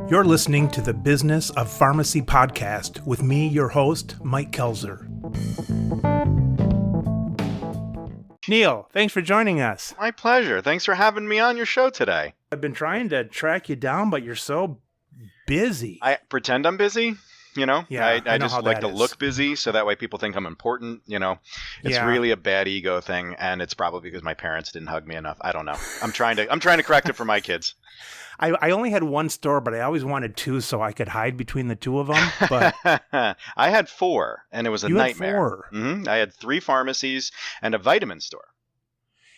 You're listening to the Business of Pharmacy podcast with me, your host, Mike Kelzer. Neal, thanks for joining us. My pleasure. Thanks for having me on your show today. I've been trying to track you down, but you're so busy. I pretend I'm busy, Yeah, I just like to look busy so that way people think I'm important, It's really a bad ego thing, and it's probably because my parents didn't hug me enough. I don't know. I'm trying to correct it for my kids. I only had one store, but I always wanted two so I could hide between the two of them. But I had 4, and it was a nightmare. Had 4. Mm-hmm. I had 3 pharmacies and a vitamin store.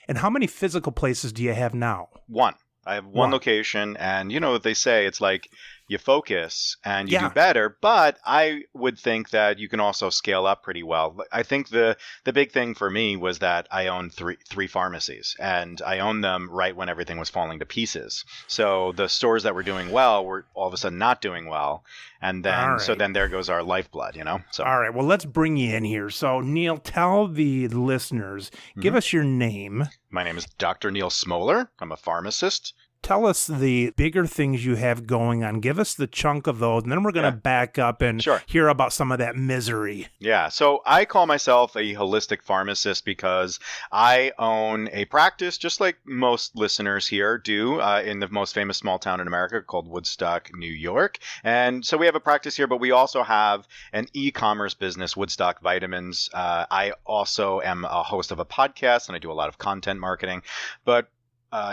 And how many physical places do you have now? 1. I have one location, and you know what they say, it's like you focus and you do better, but I would think that you can also scale up pretty well. I think the big thing for me was that I owned three pharmacies, and I owned them right when everything was falling to pieces. So the stores that were doing well were all of a sudden not doing well, and then so then there goes our lifeblood, So all right, well, let's bring you in here. So Neal, tell the listeners, give us your name. My name is Dr. Neal Smoller. I'm a pharmacist. Tell us the bigger things you have going on. Give us the chunk of those, and then we're going to back up and hear about some of that misery. Yeah, so I call myself a holistic pharmacist because I own a practice, just like most listeners here do, in the most famous small town in America called Woodstock, New York. And so we have a practice here, but we also have an e-commerce business, Woodstock Vitamins. I also am a host of a podcast, and I do a lot of content marketing. But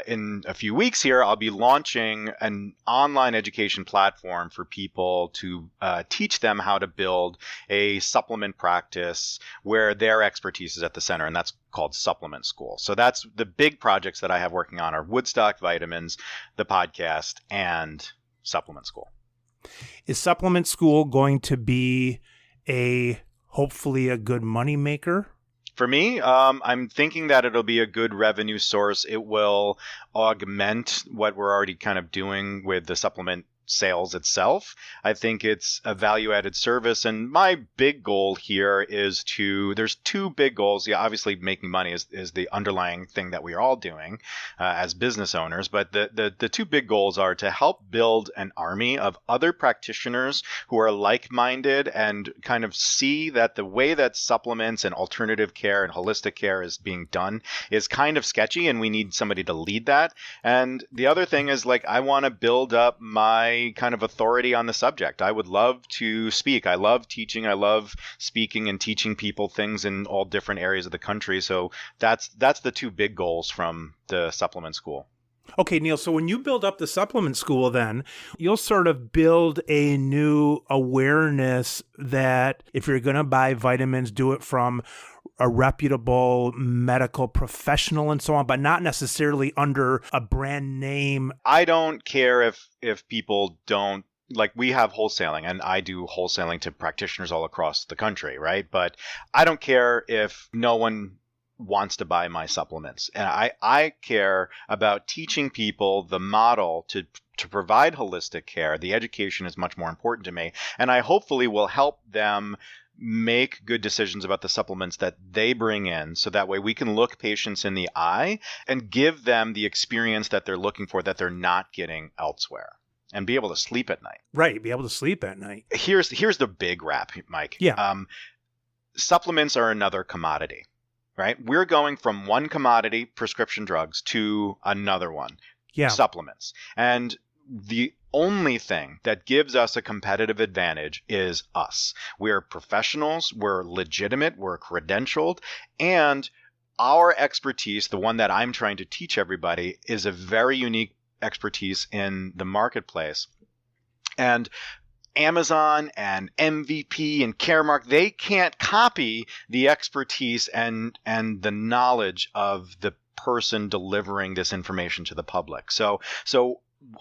in a few weeks here, I'll be launching an online education platform for people to teach them how to build a supplement practice where their expertise is at the center, and that's called Supplement School. So that's the big projects that I have working on are Woodstock Vitamins, the podcast, and Supplement School. Is Supplement School going to be hopefully a good money maker? For me, I'm thinking that it'll be a good revenue source. It will augment what we're already kind of doing with the supplement sales itself. I think it's a value-added service, and my big goal here is there's 2 big goals. Yeah, obviously making money is the underlying thing that we are all doing as business owners, but the 2 big goals are to help build an army of other practitioners who are like-minded and kind of see that the way that supplements and alternative care and holistic care is being done is kind of sketchy, and we need somebody to lead that. And the other thing is, I want to build up my kind of authority on the subject. I would love to speak. I love teaching. I love speaking and teaching people things in all different areas of the country. So that's the 2 big goals from the supplement school. Okay, Neal, so when you build up the supplement school, then you'll sort of build a new awareness that if you're going to buy vitamins, do it from a reputable medical professional and so on, but not necessarily under a brand name. I don't care if people don't. We have wholesaling, and I do wholesaling to practitioners all across the country, right? But I don't care if no one wants to buy my supplements. And I care about teaching people the model to provide holistic care. The education is much more important to me, and I hopefully will help them make good decisions about the supplements that they bring in, so that way we can look patients in the eye and give them the experience that they're looking for that they're not getting elsewhere, and be able to sleep at night. Right, be able to sleep at night. Here's the big wrap, Mike. Yeah. Supplements are another commodity, right? We're going from one commodity, prescription drugs, to another one, supplements. And the only thing that gives us a competitive advantage is us. We're professionals, we're legitimate, we're credentialed, and our expertise, the one that I'm trying to teach everybody, is a very unique expertise in the marketplace. And Amazon and MVP and Caremark, they can't copy the expertise and the knowledge of the person delivering this information to the public. So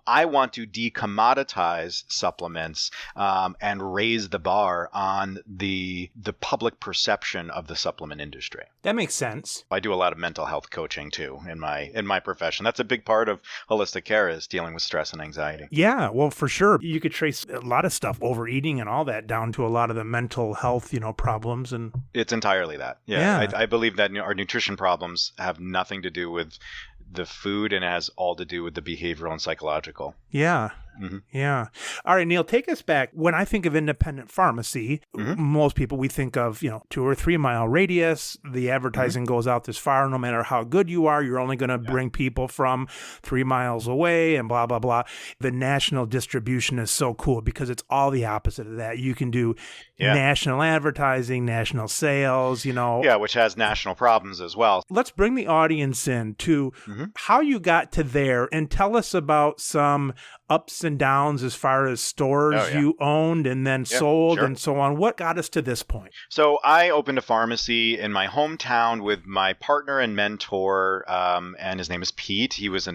I want to decommoditize supplements and raise the bar on the public perception of the supplement industry. That makes sense. I do a lot of mental health coaching too in my profession. That's a big part of holistic care, is dealing with stress and anxiety. Yeah, well, for sure. You could trace a lot of stuff, overeating and all that, down to a lot of the mental health, problems. And it's entirely that. Yeah. I believe that our nutrition problems have nothing to do with the food and has all to do with the behavioral and psychological. Yeah. Yeah. All right, Neal, take us back. When I think of independent pharmacy, most people, we think of, 2 or 3 mile radius. The advertising goes out this far. No matter how good you are, you're only going to bring people from 3 miles away and blah, blah, blah. The national distribution is so cool because it's all the opposite of that. You can do national advertising, national sales, Yeah, which has national problems as well. Let's bring the audience in to how you got to there and tell us about some ups and downs as far as stores you owned and then sold and so on. What got us to this point? So I opened a pharmacy in my hometown with my partner and mentor, and his name is Pete. He was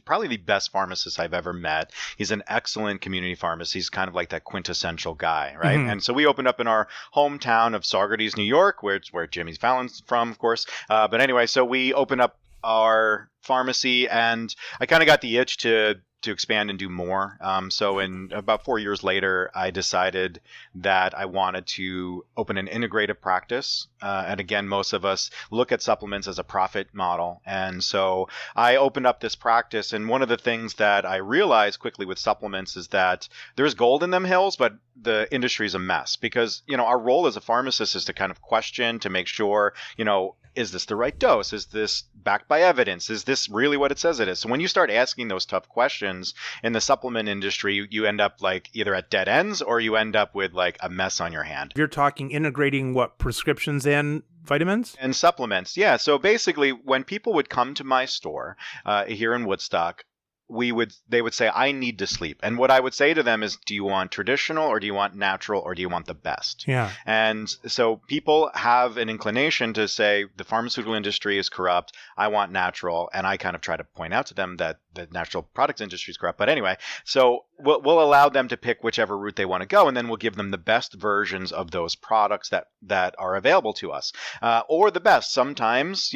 probably the best pharmacist I've ever met. He's an excellent community pharmacist. He's kind of like that quintessential guy, right? And so we opened up in our hometown of Saugerties, New York, where Jimmy Fallon's from, of course. But anyway, so we opened up our pharmacy, and I kind of got the itch to expand and do more. So in about 4 years later, I decided that I wanted to open an integrative practice. And again, most of us look at supplements as a profit model. And so I opened up this practice. And one of the things that I realized quickly with supplements is that there's gold in them hills, but the industry is a mess because, our role as a pharmacist is to kind of question, to make sure, is this the right dose? Is this backed by evidence? Is this really what it says it is? So when you start asking those tough questions in the supplement industry, you end up like either at dead ends or you end up with like a mess on your hand. You're talking integrating what, prescriptions and vitamins? And supplements. Yeah. So basically when people would come to my store here in Woodstock, they would say, I need to sleep. And what I would say to them is, do you want traditional or do you want natural or do you want the best? Yeah. And so people have an inclination to say the pharmaceutical industry is corrupt. I want natural. And I kind of try to point out to them that the natural products industry is corrupt. But anyway, so we'll allow them to pick whichever route they want to go. And then we'll give them the best versions of those products that are available to us, or the best. Sometimes,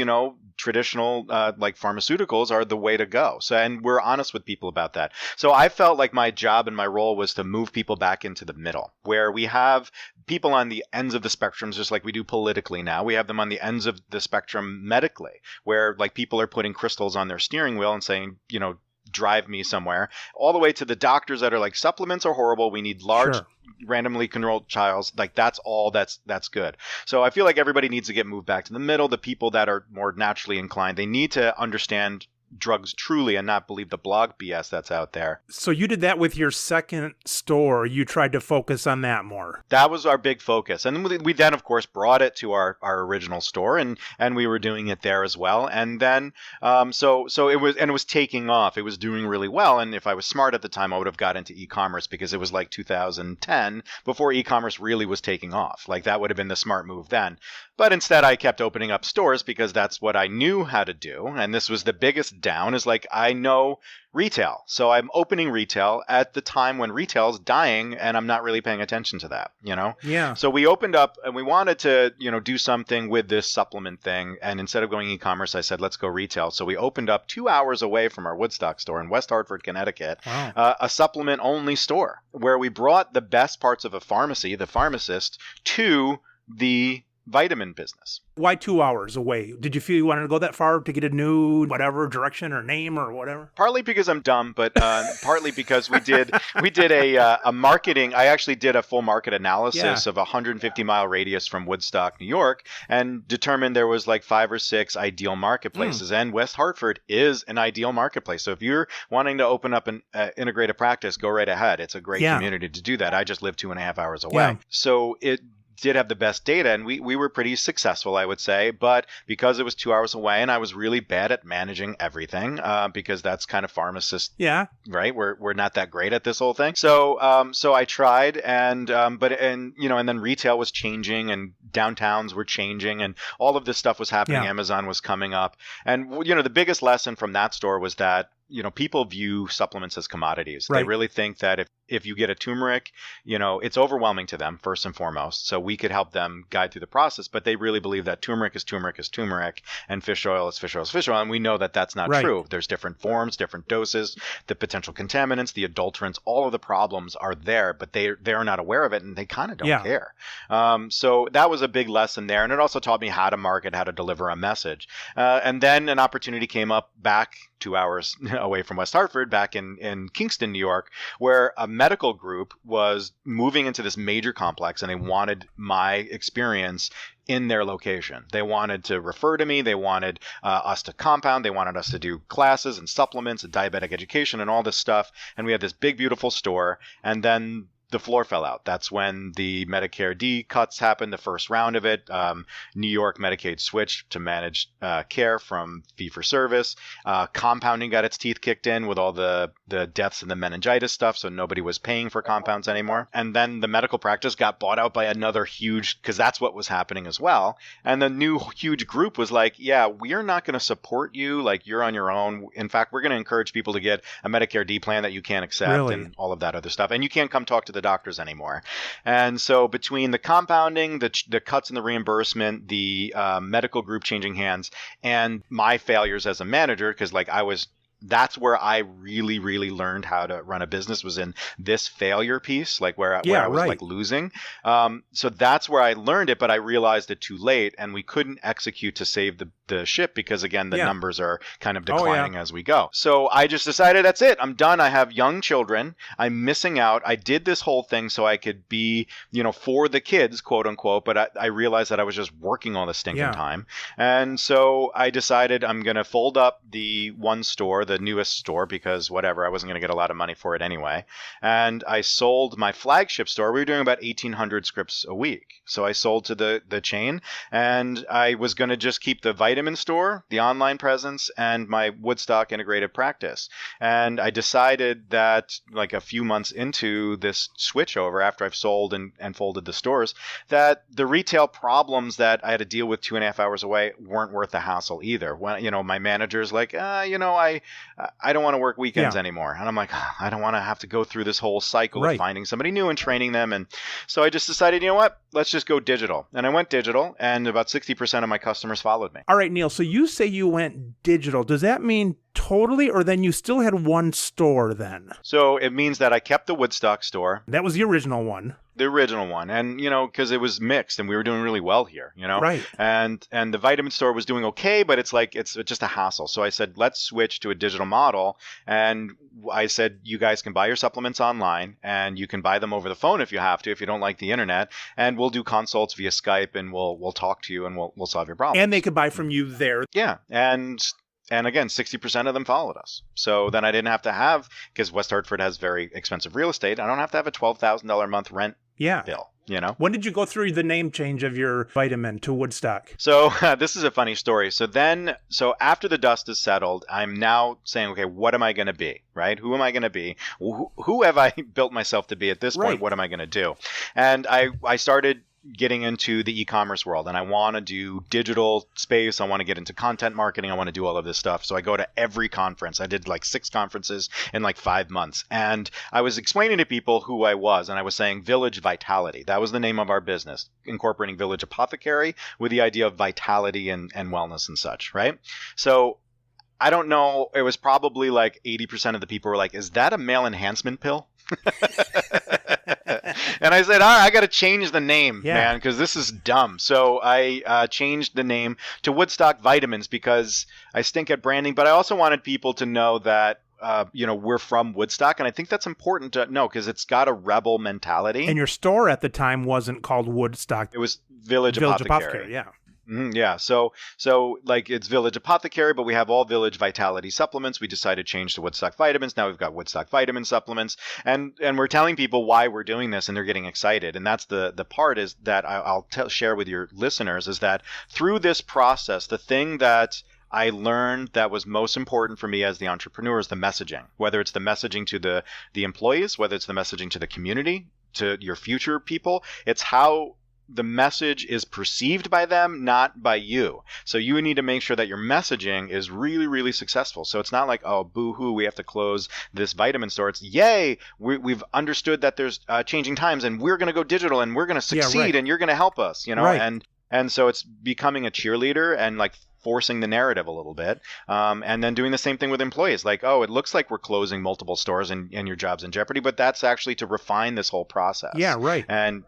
traditional like pharmaceuticals are the way to go. So, and we're honest with people about that. So I felt like my job and my role was to move people back into the middle, where we have people on the ends of the spectrum, just like we do politically now. We have them on the ends of the spectrum medically, where like people are putting crystals on their steering wheel and saying, drive me somewhere, all the way to the doctors that are like, supplements are horrible. We need large randomly controlled trials. Like that's all that's good. So I feel like everybody needs to get moved back to the middle. The people that are more naturally inclined, they need to understand drugs truly and not believe the blog BS that's out there. So you did that with your second store. You tried to focus on that more. That was our big focus. And we then, of course, brought it to our original store and we were doing it there as well. And then, so it was taking off. It was doing really well. And if I was smart at the time, I would have got into e-commerce because it was like 2010 before e-commerce really was taking off. Like that would have been the smart move then. But instead, I kept opening up stores because that's what I knew how to do. And this was the biggest down is like, I know retail. So I'm opening retail at the time when retail is dying and I'm not really paying attention to that, Yeah. So we opened up and we wanted to, do something with this supplement thing. And instead of going e-commerce, I said, let's go retail. So we opened up 2 hours away from our Woodstock store in West Hartford, Connecticut, a supplement only store where we brought the best parts of a pharmacy, the pharmacist, to the vitamin business. Why 2 hours away? Did you feel you wanted to go that far to get a new whatever direction or name or whatever? Partly because I'm dumb, but partly because we did a marketing. I actually did a full market analysis of a 150-mile radius from Woodstock, New York, and determined there was like 5 or 6 ideal marketplaces. And West Hartford is an ideal marketplace. So if you're wanting to open up an integrative practice, go right ahead. It's a great community to do that. I just live 2.5 hours away. Yeah. So it did have the best data, and we were pretty successful, I would say, but because it was 2 hours away and I was really bad at managing everything, because that's kind of pharmacist, right? We're not that great at this whole thing. So I tried, and then retail was changing and downtowns were changing and all of this stuff was happening. Amazon was coming up. And, the biggest lesson from that store was that, people view supplements as commodities. Right. They really think that if you get a turmeric, it's overwhelming to them first and foremost. So we could help them guide through the process, but they really believe that turmeric is turmeric is turmeric and fish oil is fish oil is fish oil. And we know that that's not true. There's different forms, different doses, the potential contaminants, the adulterants, all of the problems are there, but they're not aware of it and they kind of don't care. So that was a big lesson there. And it also taught me how to market, how to deliver a message. And then an opportunity came up back 2 hours away from West Hartford, back in Kingston, New York, where a medical group was moving into this major complex, and they wanted my experience in their location. They wanted to refer to me. They wanted us to compound. They wanted us to do classes and supplements and diabetic education and all this stuff. And we had this big, beautiful store. And then the floor fell out. That's when the Medicare D cuts happened, the first round of it. New York Medicaid switched to managed care from fee-for-service. Compounding got its teeth kicked in with all the deaths and the meningitis stuff, so nobody was paying for compounds anymore. And then the medical practice got bought out by another huge, because that's what was happening as well. And the new huge group was like, yeah, we're not going to support you. Like, you're on your own. In fact, we're going to encourage people to get a Medicare D plan that you can't accept and all of that other stuff. And you can't come talk to the doctors anymore. And so between the compounding, the cuts in the reimbursement, the medical group changing hands, and my failures as a manager, because that's where I really, really learned how to run a business, was in this failure piece, like where I was like losing. So that's where I learned it, but I realized it too late, and we couldn't execute to save the ship because, again, the numbers are kind of declining as we go. So I just decided, that's it. I'm done. I have young children. I'm missing out. I did this whole thing so I could be, for the kids, quote unquote, but I realized that I was just working all the stinking time. And so I decided I'm going to fold up the one store, the newest store, because whatever, I wasn't going to get a lot of money for it anyway. And I sold my flagship store. We were doing about 1,800 scripts a week. So I sold to the chain, and I was going to just keep the vitamin store, the online presence, and my Woodstock integrated practice. And I decided that, like a few months into this switch over, after I've sold and folded the stores, that the retail problems that I had to deal with 2.5 hours away weren't worth the hassle either. When, my manager's like, I don't want to work weekends anymore. And I'm like, I don't want to have to go through this whole cycle of finding somebody new and training them. And so I just decided, you know what, let's just go digital. And I went digital, and about 60% of my customers followed me. All right, Neal, so you say you went digital. Does that mean totally, or then you still had one store then? So it means that I kept the Woodstock store. That was the original one. The original one. And, because it was mixed and we were doing really well here, Right. And the vitamin store was doing okay, but it's just a hassle. So I said, let's switch to a digital model. And I said, you guys can buy your supplements online, and you can buy them over the phone if you have to, if you don't like the internet. And we'll do consults via Skype, and we'll talk to you, and we'll solve your problem. And they could buy from you there. Yeah. And again, 60% of them followed us. So then I didn't have to have, because West Hartford has very expensive real estate, I don't have to have a $12,000 a month rent bill, When did you go through the name change of your vitamin to Woodstock? So this is a funny story. So after the dust is settled, I'm now saying, okay, what am I going to be, right? Who am I going to be? Who have I built myself to be at this point? Right. What am I going to do? And I started getting into the e-commerce world, and I want to do digital space. I want to get into content marketing. I want to do all of this stuff. So I go to every conference. I did like 6 conferences in like 5 months. And I was explaining to people who I was, and I was saying Village Vitality. That was the name of our business, incorporating Village Apothecary with the idea of vitality and wellness and such, right? So I don't know. It was probably like 80% of the people were like, is that a male enhancement pill? And I said, all right, I got to change the name, man, because this is dumb. So I changed the name to Woodstock Vitamins because I stink at branding, but I also wanted people to know that we're from Woodstock. And I think that's important to know because it's got a rebel mentality. And your store at the time wasn't called Woodstock. It was Village Apothecary. Yeah. Mm-hmm, yeah. So like it's Village Apothecary, but we have all Village Vitality supplements. We decided to change to Woodstock Vitamins. Now we've got Woodstock Vitamin supplements, and we're telling people why we're doing this, and they're getting excited. And that's the part is that I'll share with your listeners is that through this process, the thing that I learned that was most important for me as the entrepreneur is the messaging, whether it's the messaging to the employees, whether it's the messaging to the community, to your future people. It's how the message is perceived by them, not by you. So you need to make sure that your messaging is really, really successful. So it's not like, oh, boo-hoo, we have to close this vitamin store. It's, yay, we've understood that there's changing times, and we're going to go digital, and we're going to succeed, and you're going to help us, Right. And so it's becoming a cheerleader and like forcing the narrative a little bit. And then doing the same thing with employees. Like, oh, it looks like we're closing multiple stores and your job's in jeopardy, but that's actually to refine this whole process. Yeah, right. And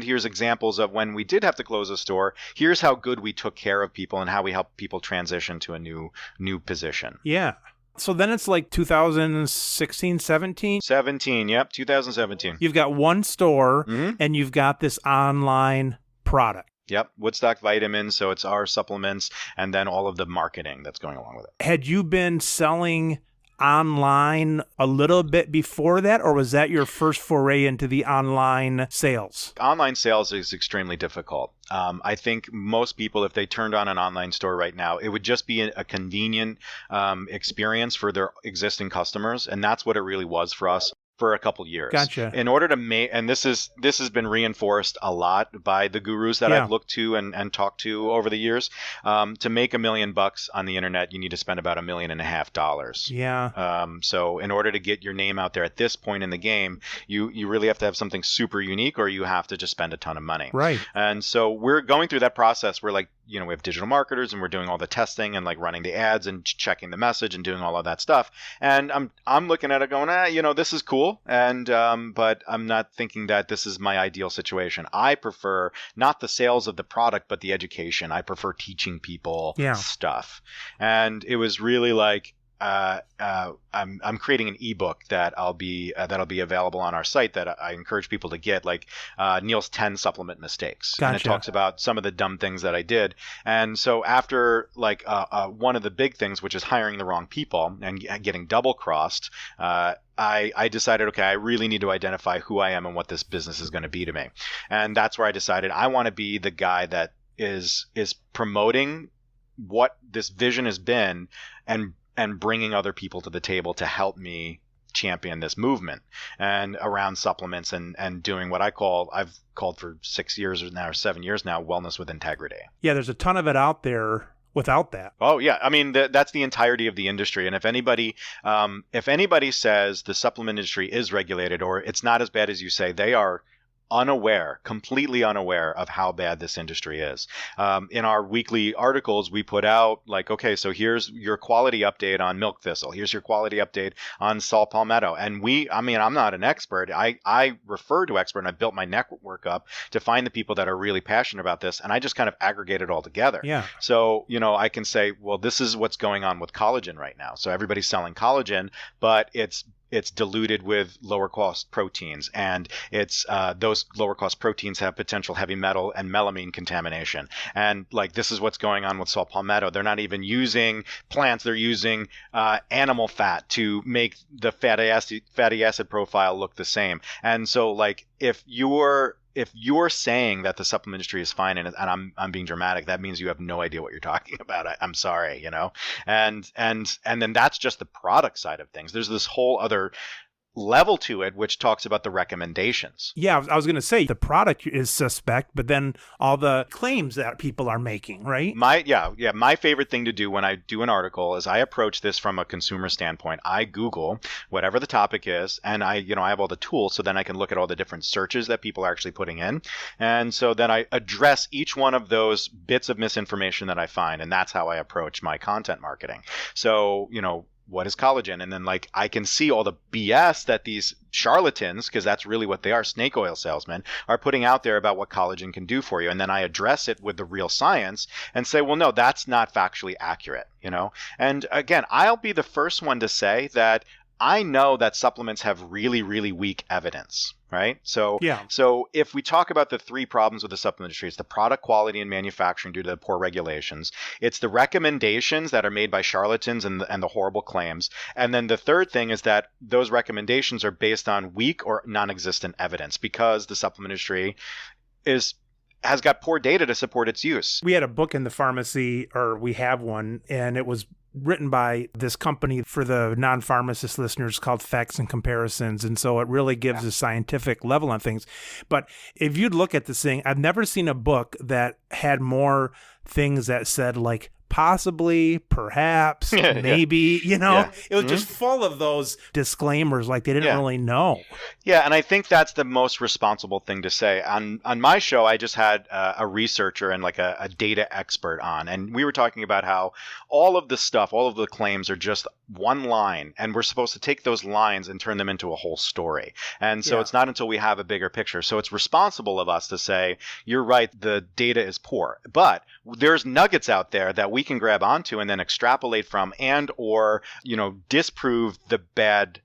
here's examples of when we did have to close a store. Here's how good we took care of people and how we helped people transition to a new position. Yeah. So then it's like 2016, 17. 17, yep, 2017. You've got one store Mhm. and you've got this online product. Yep, Woodstock Vitamins, so it's our supplements, and then all of the marketing that's going along with it. Had you been selling online a little bit before that, or was that your first foray into the online sales? Online sales is extremely difficult. I think most people, if they turned on an online store right now, it would just be a convenient experience for their existing customers, and that's what it really was for us for a couple years. Gotcha. In order to make, and this has been reinforced a lot by the gurus that Yeah. I've looked to and talked to over the years. To make $1 million on the internet, you need to spend about $1.5 million. Yeah. So in order to get your name out there at this point in the game, you really have to have something super unique, or you have to just spend a ton of money. Right. And so we're going through that process. We're like, we have digital marketers, and we're doing all the testing and like running the ads and checking the message and doing all of that stuff. And I'm looking at it going, this is cool. And but I'm not thinking that this is my ideal situation. I prefer not the sales of the product, but the education. I prefer teaching people stuff. And it was really like, I'm creating an ebook that'll be available on our site that I encourage people to get, like Neal's 10 supplement mistakes. Gotcha. And it talks about some of the dumb things that I did. And so after like one of the big things, which is hiring the wrong people and getting double crossed, I decided, okay, I really need to identify who I am and what this business is going to be to me. And that's where I decided I want to be the guy that is promoting what this vision has been and bringing other people to the table to help me champion this movement and around supplements and doing what I've called for 6 years now or 7 years now, wellness with integrity. Yeah, there's a ton of it out there without that. Oh yeah, I mean that's the entirety of the industry. And if anybody says the supplement industry is regulated or it's not as bad as you say, they are completely unaware of how bad this industry is. In our weekly articles, we put out like, okay, so here's your quality update on milk thistle. Here's your quality update on saw palmetto. And I'm not an expert. I refer to expert, and I built my network up to find the people that are really passionate about this. And I just kind of aggregate it all together. Yeah. So, I can say, well, this is what's going on with collagen right now. So everybody's selling collagen, but it's diluted with lower cost proteins, and it's those lower cost proteins have potential heavy metal and melamine contamination. And like this is what's going on with saw palmetto. They're not even using plants; they're using animal fat to make the fatty acid profile look the same. And so, like if you're saying that the supplement industry is fine, and I'm being dramatic, that means you have no idea what you're talking about. I'm sorry, and then that's just the product side of things. There's this whole other level to it, which talks about the recommendations. Yeah, I was going to say the product is suspect, but then all the claims that people are making, right? My favorite thing to do when I do an article is I approach this from a consumer standpoint. I Google whatever the topic is, and I have all the tools, so then I can look at all the different searches that people are actually putting in. And so then I address each one of those bits of misinformation that I find, and that's how I approach my content marketing. So, what is collagen? And then like I can see all the BS that these charlatans, because that's really what they are, snake oil salesmen, are putting out there about what collagen can do for you. And then I address it with the real science and say, well, no, that's not factually accurate, And again, I'll be the first one to say that I know that supplements have really, really weak evidence, right? So if we talk about the three problems with the supplement industry, it's the product quality and manufacturing due to the poor regulations. It's the recommendations that are made by charlatans and the horrible claims. And then the third thing is that those recommendations are based on weak or non-existent evidence because the supplement industry has got poor data to support its use. We had a book in the pharmacy, or we have one, and it was written by this company for the non-pharmacist listeners called Facts and Comparisons. And so it really gives a scientific level on things. But if you'd look at this thing, I've never seen a book that had more things that said like possibly, perhaps, maybe, it was just full of those disclaimers like they didn't really know. Yeah, and I think that's the most responsible thing to say. On my show, I just had a researcher and like a data expert on, and we were talking about how all of the stuff, all of the claims are just one line, and we're supposed to take those lines and turn them into a whole story. And so it's not until we have a bigger picture. So it's responsible of us to say, you're right, the data is poor, but there's nuggets out there that we can grab onto and then extrapolate from and or, disprove the bad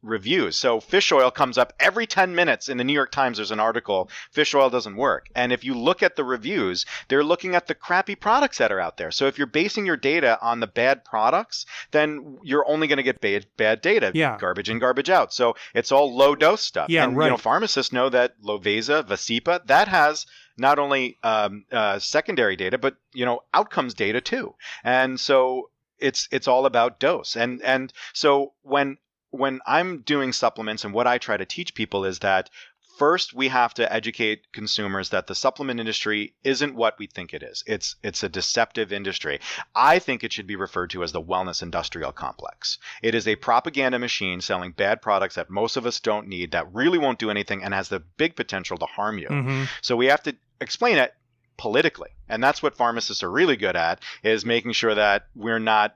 reviews. So fish oil comes up every 10 minutes in the New York Times. There's an article, fish oil doesn't work. And if you look at the reviews, they're looking at the crappy products that are out there. So if you're basing your data on the bad products, then you're only going to get bad data. Yeah. Garbage in, garbage out. So it's all low dose stuff. Yeah, and right. Pharmacists know that Lovesa, Vasipa, that has not only secondary data, but outcomes data too. And so it's all about dose. And so when I'm doing supplements, and what I try to teach people is that first we have to educate consumers that the supplement industry isn't what we think it is. It's a deceptive industry. I think it should be referred to as the wellness industrial complex. It is a propaganda machine selling bad products that most of us don't need, that really won't do anything and has the big potential to harm you. Mm-hmm. So we have to explain it politically. And that's what pharmacists are really good at, is making sure that we're not,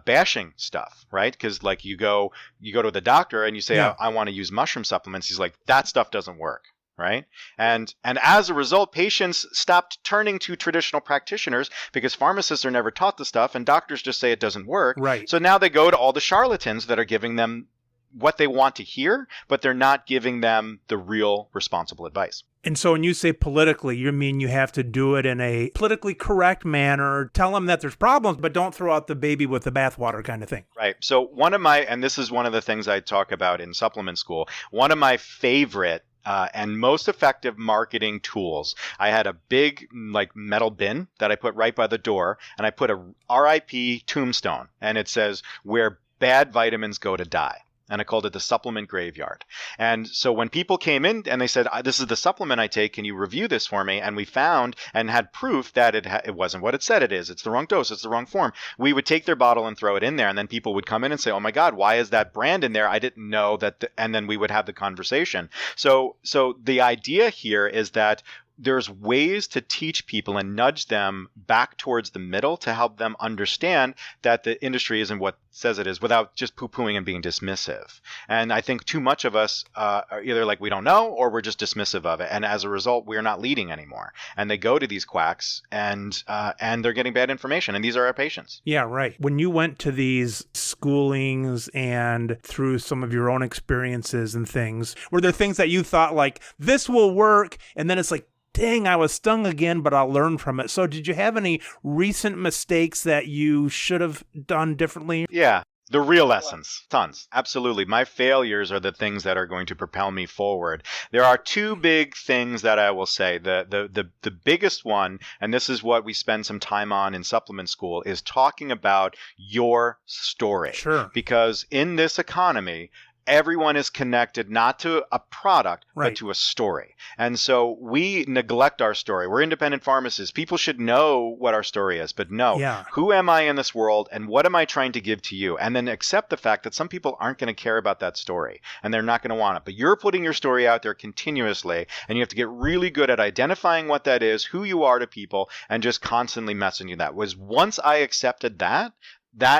bashing stuff, right? Because like you go to the doctor and you say, I want to use mushroom supplements. He's like, that stuff doesn't work. Right. And as a result, patients stopped turning to traditional practitioners because pharmacists are never taught the stuff and doctors just say it doesn't work. Right. So now they go to all the charlatans that are giving them what they want to hear, but they're not giving them the real responsible advice. And so when you say politically, you mean you have to do it in a politically correct manner, tell them that there's problems, but don't throw out the baby with the bathwater kind of thing. Right. So and this is one of the things I talk about in supplement school, one of my favorite and most effective marketing tools. I had a big metal bin that I put right by the door, and I put a RIP tombstone, and it says, where bad vitamins go to die. And I called it the supplement graveyard. And so when people came in and they said, this is the supplement I take, can you review this for me? And we found and had proof that it wasn't what it said it is. It's the wrong dose. It's the wrong form. We would take their bottle and throw it in there. And then people would come in and say, oh my God, why is that brand in there? I didn't know that. And then we would have the conversation. So the idea here is that there's ways to teach people and nudge them back towards the middle to help them understand that the industry isn't what it says it is, without just poo-pooing and being dismissive. And I think too much of us are either like we don't know or we're just dismissive of it. And as a result, we're not leading anymore. And they go to these quacks and they're getting bad information. And these are our patients. Yeah, right. When you went to these schoolings and through some of your own experiences and things, were there things that you thought like, this will work? And then it's like, dang, I was stung again, but I'll learn from it. So did you have any recent mistakes that you should have done differently? Yeah. The real lessons, tons. Absolutely. My failures are the things that are going to propel me forward. There are two big things that I will say. The biggest one, and this is what we spend some time on in supplement school, is talking about your story. Sure. Because in this economy, everyone is connected not to a product, right, but to a story. And so we neglect our story. We're independent pharmacists. People should know what our story is, but who am I in this world and what am I trying to give to you? And then accept the fact that some people aren't going to care about that story and they're not going to want it. But you're putting your story out there continuously, and you have to get really good at identifying what that is, who you are to people, and just constantly messaging that. Once I accepted that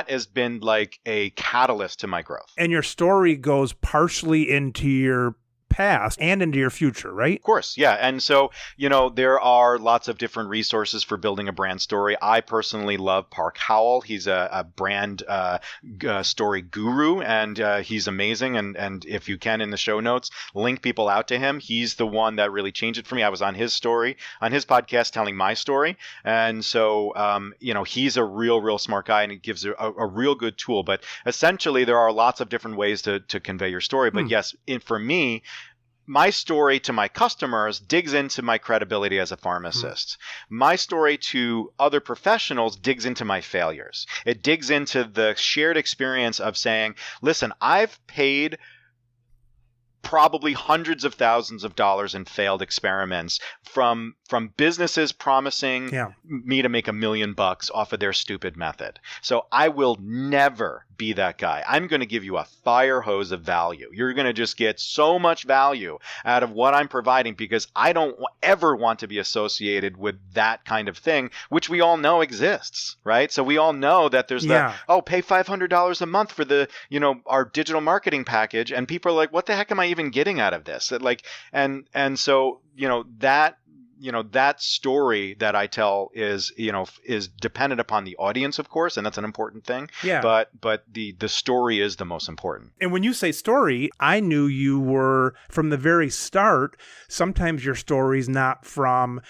has been like a catalyst to my growth. And your story goes partially into your past and into your future, right? Of course, yeah. And so, there are lots of different resources for building a brand story. I personally love Park Howell. He's a brand story guru, and he's amazing. And if you can, in the show notes, link people out to him. He's the one that really changed it for me. I was on his podcast telling my story. And so, he's a real smart guy, and he gives a real good tool. But essentially, there are lots of different ways to convey your story. But yes, for me, my story to my customers digs into my credibility as a pharmacist. My story to other professionals digs into my failures. It digs into the shared experience of saying, listen, I've paid probably hundreds of thousands of dollars in failed experiments from businesses promising me to make $1 million off of their stupid method. So I will never be that guy. I'm going to give you a fire hose of value. You're going to just get so much value out of what I'm providing, because I don't ever want to be associated with that kind of thing, which we all know exists, right? So we all know that there's that, pay $500 a month for the, our digital marketing package. And people are like, what the heck am I even getting out of this? So, that story that I tell is dependent upon the audience, of course, and that's an important thing. Yeah. But the story is the most important. And when you say story, I knew you were from the very start. Sometimes your story's not from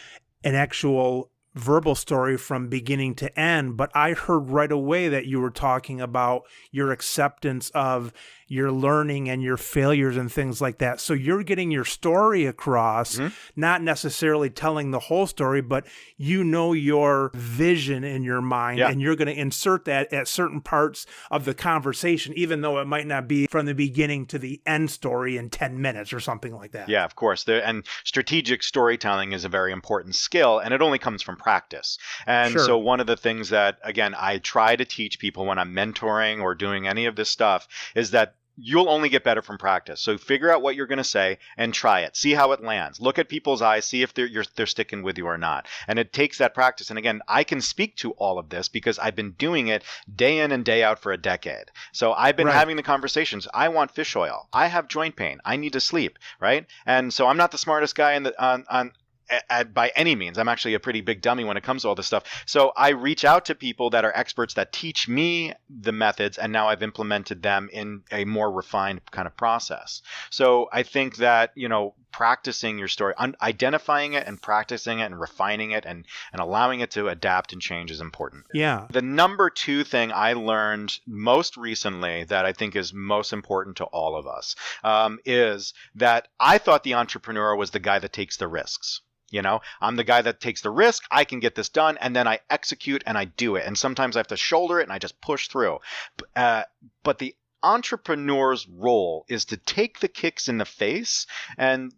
an actual verbal story from beginning to end, but I heard right away that you were talking about your acceptance of your learning and your failures and things like that. So you're getting your story across, not necessarily telling the whole story, but your vision in your mind, and you're going to insert that at certain parts of the conversation, even though it might not be from the beginning to the end story in 10 minutes or something like that. Yeah, of course. And strategic storytelling is a very important skill, and it only comes from practice. And so one of the things that, again, I try to teach people when I'm mentoring or doing any of this stuff is that you'll only get better from practice. So figure out what you're going to say and try it. See how it lands. Look at people's eyes. See if they're sticking with you or not. And it takes that practice. And again, I can speak to all of this because I've been doing it day in and day out for a decade. So I've been having the conversations. I want fish oil. I have joint pain. I need to sleep, right? And so I'm not the smartest guy by any means. I'm actually a pretty big dummy when it comes to all this stuff. So I reach out to people that are experts that teach me the methods, and now I've implemented them in a more refined kind of process. So I think that, practicing your story, identifying it and practicing it and refining it and allowing it to adapt and change is important. Yeah. The number 2 thing I learned most recently that I think is most important to all of us is that I thought the entrepreneur was the guy that takes the risks. I'm the guy that takes the risk. I can get this done, and then I execute and I do it. And sometimes I have to shoulder it and I just push through. But the entrepreneur's role is to take the kicks in the face, and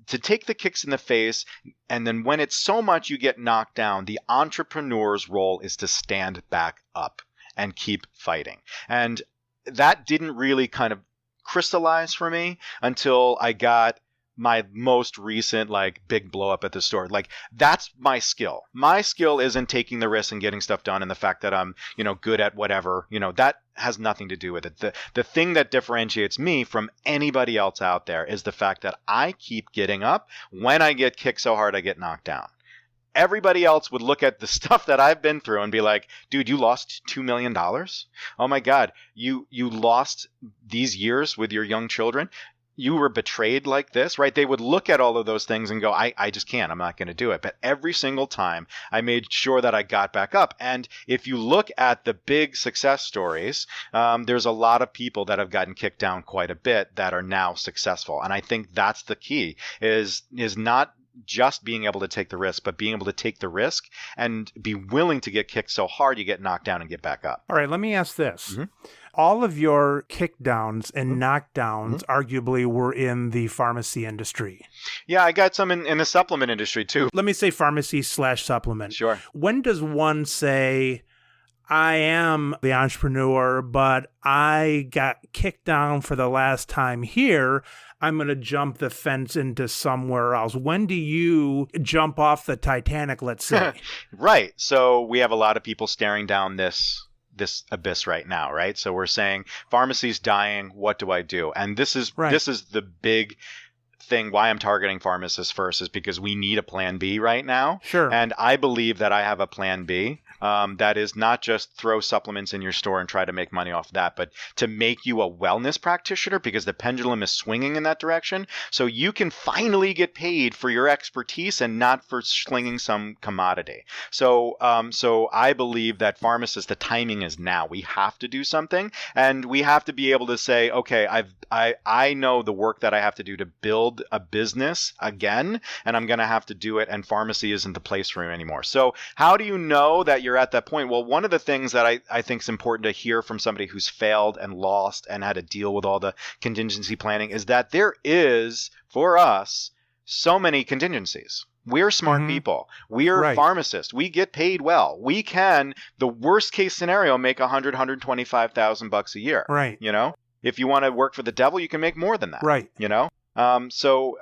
then when it's so much you get knocked down, the entrepreneur's role is to stand back up and keep fighting. And that didn't really kind of crystallize for me until I got my most recent big blow up at the store. That's my skill. My skill isn't taking the risk and getting stuff done, and the fact that I'm good at whatever, that has nothing to do with it. The thing that differentiates me from anybody else out there is the fact that I keep getting up when I get kicked so hard I get knocked down. Everybody else would look at the stuff that I've been through and be like, dude, you lost $2 million? Oh my God, you lost these years with your young children? You were betrayed like this, right? They would look at all of those things and go, I just can't. I'm not going to do it. But every single time I made sure that I got back up. And if you look at the big success stories, there's a lot of people that have gotten kicked down quite a bit that are now successful. And I think that's the key is not just being able to take the risk, but being able to take the risk and be willing to get kicked so hard you get knocked down and get back up. All right, let me ask this. All of your kickdowns and knockdowns arguably were in the pharmacy industry. Yeah, I got some in the supplement industry too. Let me say pharmacy/supplement. Sure. When does one say, I am the entrepreneur, but I got kicked down for the last time here, I'm going to jump the fence into somewhere else? When do you jump off the Titanic, let's say? Right. So we have a lot of people staring down this abyss right now, right? So we're saying pharmacy's dying. What do I do? And this is the big thing why I'm targeting pharmacists first, is because we need a plan B right now. Sure. And I believe that I have a plan B. That is not just throw supplements in your store and try to make money off that, but to make you a wellness practitioner, because the pendulum is swinging in that direction. So you can finally get paid for your expertise and not for slinging some commodity. So I believe that pharmacists, the timing is now. We have to do something, and we have to be able to say, okay, I know the work that I have to do to build a business again, and I'm going to have to do it. And pharmacy isn't the place for me anymore. So how do you know that you're at that point. Well, one of the things that I think is important to hear from somebody who's failed and lost and had to deal with all the contingency planning is that there is, for us, so many contingencies. We're smart people. We're pharmacists. We get paid well. We can, the worst case scenario, make $125,000 a year. Right. You know, if you want to work for the devil, you can make more than that. Right. You know. So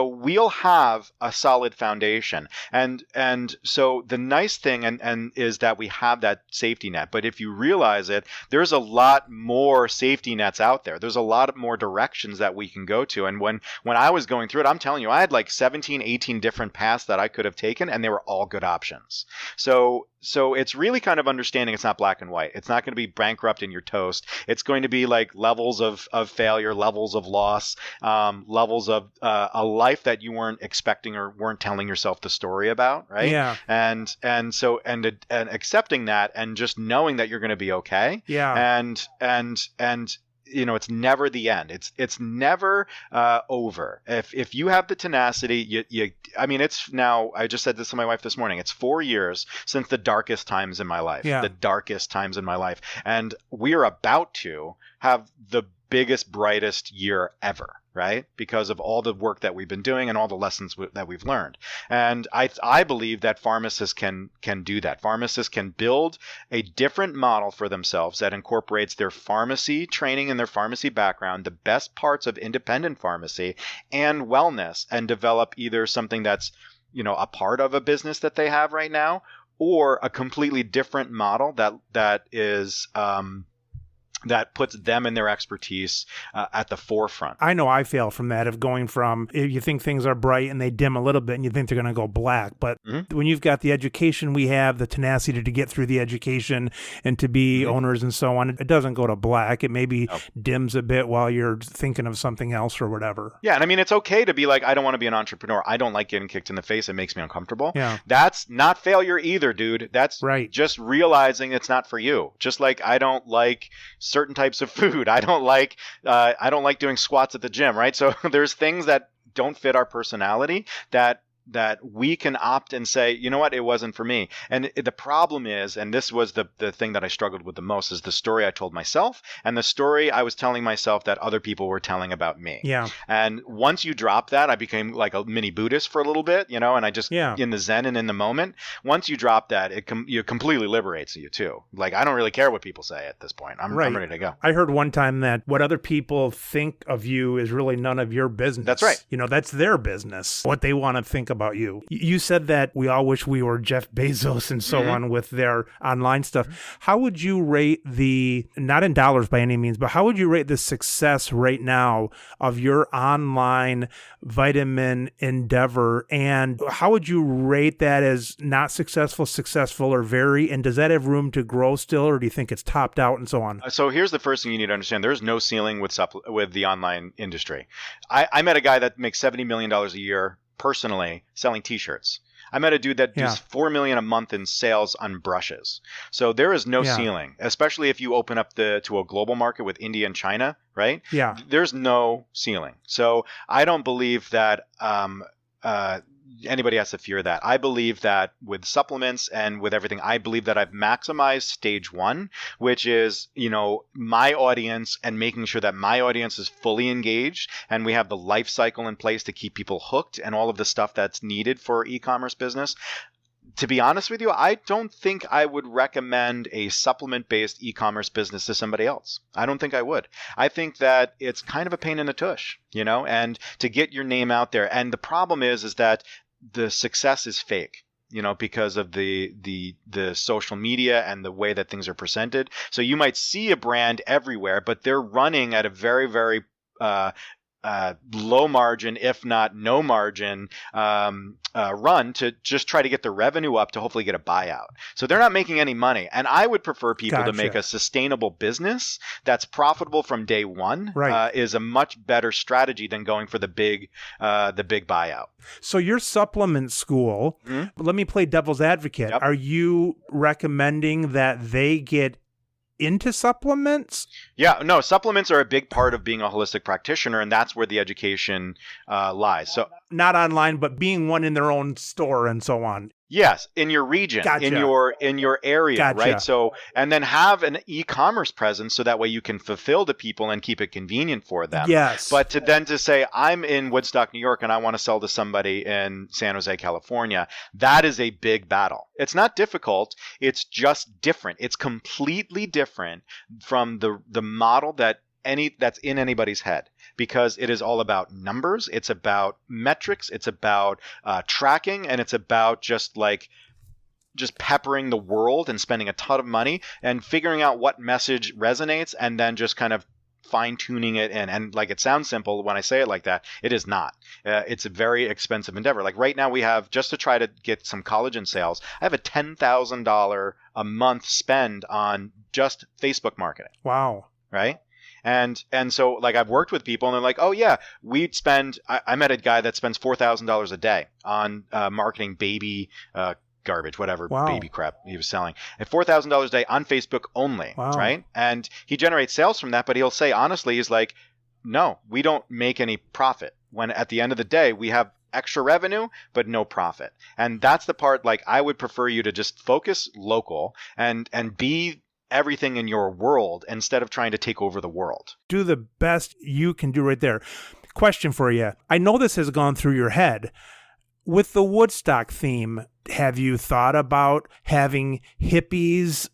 we'll have a solid foundation, and so the nice thing and is that we have that safety net. But if you realize it, there's a lot more safety nets out there. There's a lot more directions that we can go to. And when I was going through it, I'm telling you, I had like 17, 18 different paths that I could have taken, and they were all good options. So it's really kind of understanding it's not black and white. It's not going to be bankrupt and you're toast. It's going to be like levels of failure, levels of loss, levels of a life that you weren't expecting or weren't telling yourself the story about, right? Yeah. And accepting that and just knowing that you're going to be okay. Yeah. And you know, it's never the end. It's never over. If you have the tenacity, I mean, it's now, I just said this to my wife this morning, it's 4 years since the darkest times in my life, the darkest times in my life. And we are about to have the biggest, brightest year ever, right? Because of all the work that we've been doing and all the lessons that we've learned. And I believe that pharmacists can do that. Pharmacists can build a different model for themselves that incorporates their pharmacy training and their pharmacy background, the best parts of independent pharmacy and wellness, and develop either something that's, you know, a part of a business that they have right now, or a completely different model that is that puts them and their expertise at the forefront. I know I fail from that, of going from, if you think things are bright and they dim a little bit and you think they're going to go black. But when you've got the education we have, the tenacity to get through the education and to be owners and so on, it doesn't go to black. It maybe dims a bit while you're thinking of something else or whatever. Yeah. And I mean, it's okay to be like, I don't want to be an entrepreneur. I don't like getting kicked in the face. It makes me uncomfortable. Yeah. That's not failure either, dude. That's just realizing it's not for you. Just like I don't like certain types of food. I don't like doing squats at the gym, right? So there's things that don't fit our personality that we can opt and say, you know what, it wasn't for me. And the problem is, and this was the thing that I struggled with the most, is the story I told myself and the story I was telling myself that other people were telling about me. Yeah. And once you drop that, I became like a mini Buddhist for a little bit, you know, and I just, in the Zen and in the moment, once you drop that, it completely liberates you too. Like, I don't really care what people say at this point. I'm ready to go. I heard one time that what other people think of you is really none of your business. That's right. You know, that's their business, what they want to think about you. You said that we all wish we were Jeff Bezos and so on with their online stuff. How would you rate the, not in dollars by any means, but how would you rate the success right now of your online vitamin endeavor? And how would you rate that as not successful, successful, or very? And does that have room to grow still, or do you think it's topped out and so on? So here's the first thing you need to understand. There's no ceiling with the online industry. I met a guy that makes $70 million a year personally selling t-shirts. I met a dude that does $4 million a month in sales on brushes. So there is no ceiling, especially if you open up to a global market with India and China, right? Yeah. There's no ceiling. So I don't believe that anybody has to fear that. I believe that with supplements and with everything, I believe that I've maximized stage one, which is, you know, my audience and making sure that my audience is fully engaged and we have the life cycle in place to keep people hooked and all of the stuff that's needed for e-commerce business. To be honest with you, I don't think I would recommend a supplement-based e-commerce business to somebody else. I don't think I would. I think that it's kind of a pain in the tush, you know, and to get your name out there. And the problem is that the success is fake, you know, because of the social media and the way that things are presented. So you might see a brand everywhere, but they're running at a very, very low margin, if not no margin, run to just try to get the revenue up to hopefully get a buyout. So they're not making any money. And I would prefer people to make a sustainable business that's profitable from day one. Is a much better strategy than going for the big buyout. So your supplement school, let me play devil's advocate. Yep. Are you recommending that they get into supplements? Yeah, no, supplements are a big part of being a holistic practitioner, and that's where the education lies. So not online, but being one in their own store and so on. Yes, in your region, Gotcha. in your area, Gotcha. right? So, and then have an e-commerce presence so that way you can fulfill to people and keep it convenient for them. Yes. But to say I'm in Woodstock, New York, and I want to sell to somebody in San Jose, California, that is a big battle. It's not difficult. It's just different. It's completely different from the model that's in anybody's head, because it is all about numbers, it's about metrics, it's about tracking, and it's about just peppering the world and spending a ton of money and figuring out what message resonates and then just kind of fine-tuning it in. And like, it sounds simple when I say it like that. It is not. It's a very expensive endeavor. Like right now we have, just to try to get some collagen sales, I have a $10,000 a month spend on just Facebook marketing. Wow. Right? And so like I've worked with people and they're like, oh yeah, I met a guy that spends $4,000 a day on marketing baby garbage, whatever baby crap he was selling, and $4,000 a day on Facebook only. Wow. Right? And he generates sales from that, but he'll say honestly, he's like, no, we don't make any profit. When at the end of the day, we have extra revenue, but no profit. And that's the part, like, I would prefer you to just focus local and be everything in your world instead of trying to take over the world. Do the best you can do right there. Question for you. I know this has gone through your head. With the Woodstock theme, have you thought about having hippies,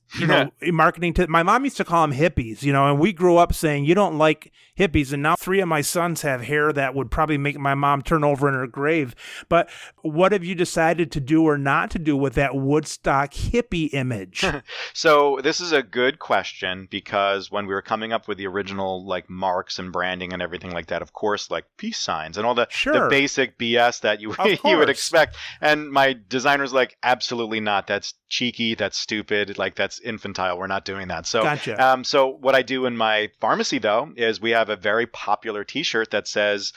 marketing to, my mom used to call them hippies, and we grew up saying you don't like hippies. And now 3 of my sons have hair that would probably make my mom turn over in her grave. But what have you decided to do or not to do with that Woodstock hippie image? So this is a good question, because when we were coming up with the original like marks and branding and everything like that, of course, like peace signs and all the basic BS that you would expect. And my designer's like, absolutely not. That's cheeky. That's stupid. Like, that's infantile. We're not doing that. So, gotcha. So what I do in my pharmacy though is we have a very popular T-shirt that says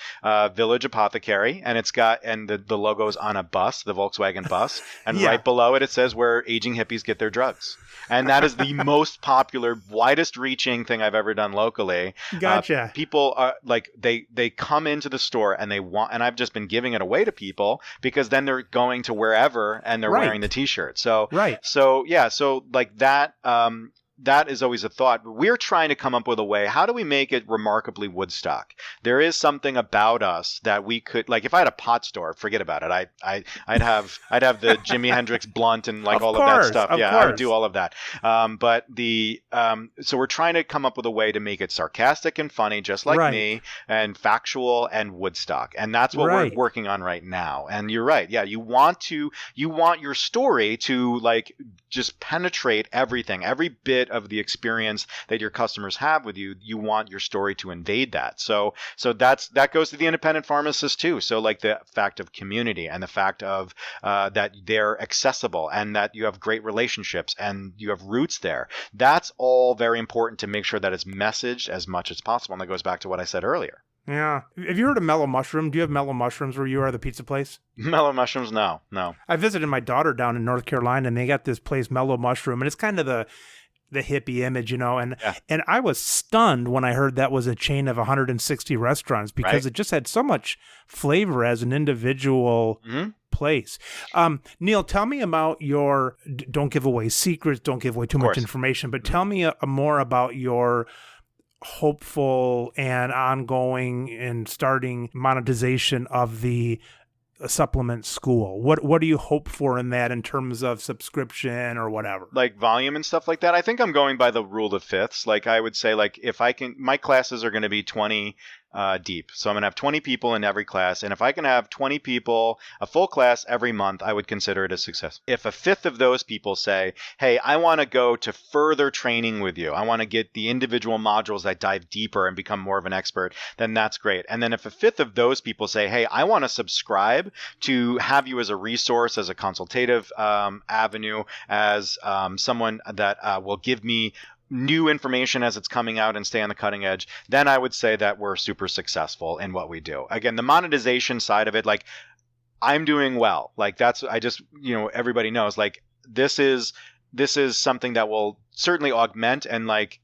Village Apothecary, and the logo's on a bus, the Volkswagen bus, and right below it says where aging hippies get their drugs. And that is the most popular, widest reaching thing I've ever done locally. Gotcha. People are like, they come into the store and and I've just been giving it away to people, because then they're going to wherever and they're wearing the T-shirt. So, so like that, that is always a thought. We're trying to come up with a way. How do we make it remarkably Woodstock? There is something about us that we could, like, if I had a pot store, forget about it. I'd have the Jimi Hendrix blunt and like all of that stuff. I would do all of that. So we're trying to come up with a way to make it sarcastic and funny, just like me, and factual and Woodstock. And that's what we're working on right now. And you're right. Yeah. You want your story to like just penetrate everything, every bit of the experience that your customers have with you. You want your story to invade that. So that goes to the independent pharmacist too. So like the fact of community and the fact of that they're accessible and that you have great relationships and you have roots there. That's all very important to make sure that it's messaged as much as possible. And that goes back to what I said earlier. Yeah. Have you heard of Mellow Mushroom? Do you have Mellow Mushrooms where you are, the pizza place? Mellow Mushrooms? No. I visited my daughter down in North Carolina, and they got this place, Mellow Mushroom, and it's kind of the hippie image, and I was stunned when I heard that was a chain of 160 restaurants, because it just had so much flavor as an individual place. Neal, tell me about your, don't give away secrets, don't give away too much information, but tell me more about your hopeful and ongoing and starting monetization of the supplement school. What do you hope for in that in terms of subscription or whatever? Like volume and stuff like that? I think I'm going by the rule of fifths. Like I would say, like if I can, my classes are going to be 20 deep. So I'm going to have 20 people in every class. And if I can have 20 people, a full class every month, I would consider it a success. If a fifth of those people say, hey, I want to go to further training with you, I want to get the individual modules that dive deeper and become more of an expert, then that's great. And then if a fifth of those people say, hey, I want to subscribe to have you as a resource, as a consultative avenue, as someone that will give me new information as it's coming out and stay on the cutting edge, then I would say that we're super successful in what we do. Again, the monetization side of it, like I'm doing well. Like that's, I just, everybody knows, like this is something that will certainly augment, and like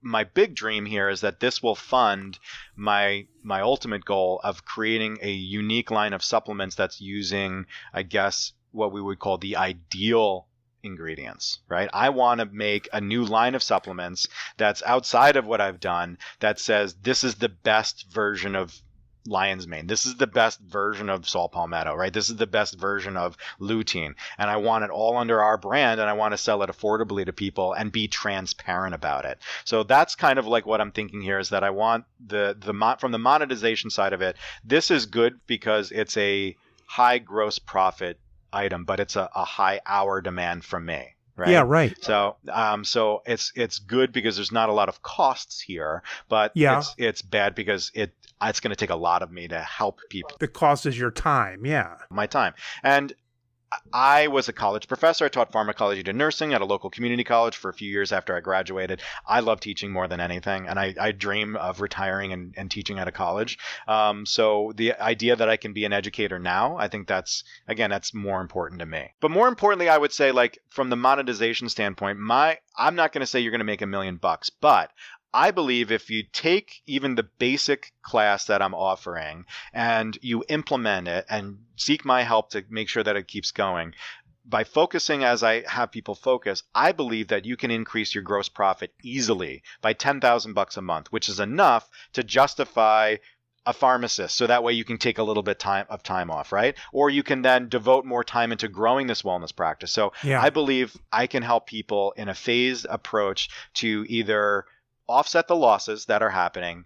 my big dream here is that this will fund my ultimate goal of creating a unique line of supplements that's using, I guess, what we would call the ideal ingredients, right? I want to make a new line of supplements that's outside of what I've done that says this is the best version of lion's mane. This is the best version of saw palmetto, right? This is the best version of lutein. And I want it all under our brand, and I want to sell it affordably to people and be transparent about it. So that's kind of like what I'm thinking here, is that I want from the monetization side of it, this is good because it's a high gross profit item, but it's a high hour demand from me. Right? Yeah, right. So, so it's good because there's not a lot of costs here, but it's bad because it's going to take a lot of me to help people. The cost is your time, yeah. My time. And I was a college professor. I taught pharmacology to nursing at a local community college for a few years after I graduated. I love teaching more than anything, and I dream of retiring and teaching at a college. So the idea that I can be an educator now, I think that's more important to me. But more importantly, I would say, like, from the monetization standpoint, I'm not going to say you're going to make $1 million, but I believe if you take even the basic class that I'm offering and you implement it and seek my help to make sure that it keeps going, by focusing as I have people focus, I believe that you can increase your gross profit easily by $10,000 a month, which is enough to justify a pharmacist. So that way you can take a little bit of time off, right? Or you can then devote more time into growing this wellness practice. So I believe I can help people in a phased approach to either offset the losses that are happening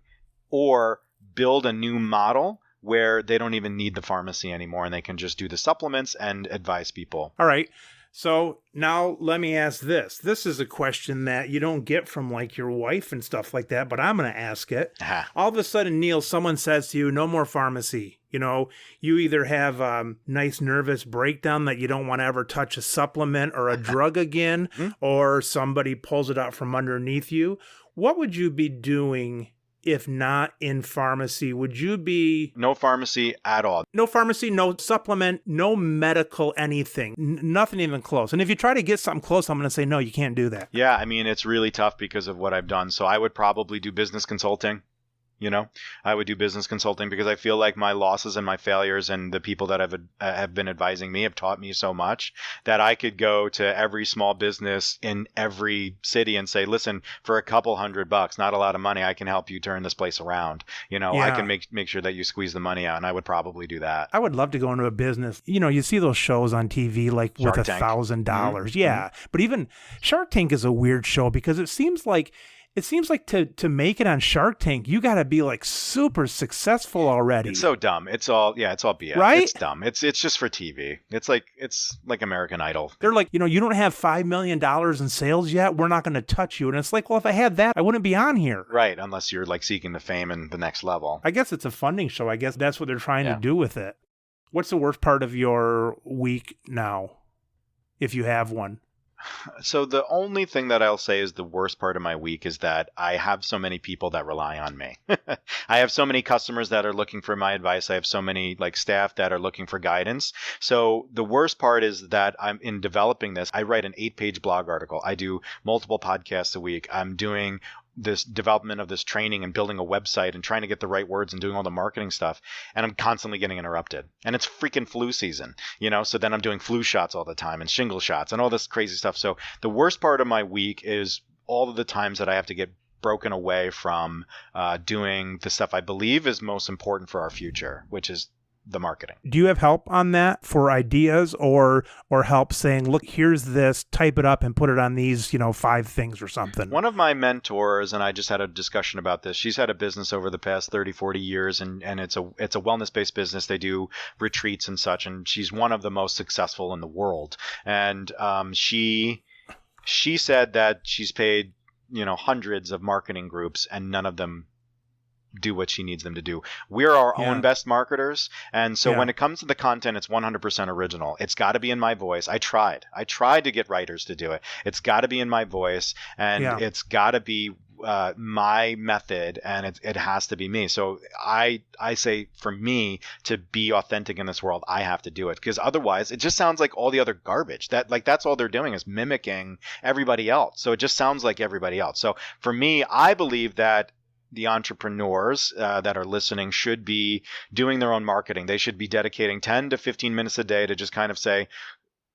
or build a new model where they don't even need the pharmacy anymore and they can just do the supplements and advise people. All right. So now let me ask this. This is a question that you don't get from like your wife and stuff like that, but I'm going to ask it. All of a sudden, Neal, someone says to you, no more pharmacy. You know, you either have a nice nervous breakdown that you don't want to ever touch a supplement or a drug again, or somebody pulls it out from underneath you. What would you be doing if not in pharmacy? Would you be... No pharmacy at all. No pharmacy, no supplement, no medical anything, nothing even close. And if you try to get something close, I'm going to say, no, you can't do that. Yeah, I mean, it's really tough because of what I've done. So I would probably do business consulting. You know, I would do business consulting because I feel like my losses and my failures and the people that have been advising me have taught me so much that I could go to every small business in every city and say, listen, for a couple $100, not a lot of money, I can help you turn this place around. You know, I can make sure that you squeeze the money out, and I would probably do that. I would love to go into a business. You know, you see those shows on TV like Shark with Tank. $1,000. Yeah. But even Shark Tank is a weird show because it seems like to make it on Shark Tank, you got to be like super successful already. It's so dumb. It's all BS. Right? It's dumb. It's just for TV. It's like American Idol. They're like, you know, you don't have $5 million in sales yet. We're not going to touch you. And it's like, well, if I had that, I wouldn't be on here. Right. Unless you're like seeking the fame and the next level. I guess it's a funding show. I guess that's what they're trying to do with it. What's the worst part of your week now, if you have one? So the only thing that I'll say is the worst part of my week is that I have so many people that rely on me. I have so many customers that are looking for my advice. I have so many like staff that are looking for guidance. So the worst part is that I'm in developing this. I write an 8-page blog article. I do multiple podcasts a week. I'm doing this development of this training and building a website and trying to get the right words and doing all the marketing stuff. And I'm constantly getting interrupted. And it's freaking flu season, you know? So then I'm doing flu shots all the time and shingle shots and all this crazy stuff. So the worst part of my week is all of the times that I have to get broken away from doing the stuff I believe is most important for our future, which is the marketing. Do you have help on that for ideas or help saying, look, here's this, type it up and put it on these, 5 things or something? One of my mentors, and I just had a discussion about this, she's had a business over the past 30, 40 years, and it's a wellness-based business. They do retreats and such, and she's one of the most successful in the world. And she said that she's paid, hundreds of marketing groups, and none of them do what she needs them to do. We're our own best marketers. And so when it comes to the content, it's 100% original. It's got to be in my voice. I tried to get writers to do it. It's got to be in my voice, and it's got to be my method, and it has to be me. So I say for me to be authentic in this world, I have to do it, because otherwise it just sounds like all the other garbage. That's all they're doing is mimicking everybody else. So it just sounds like everybody else. So for me, I believe that the entrepreneurs that are listening should be doing their own marketing. They should be dedicating 10 to 15 minutes a day to just kind of say,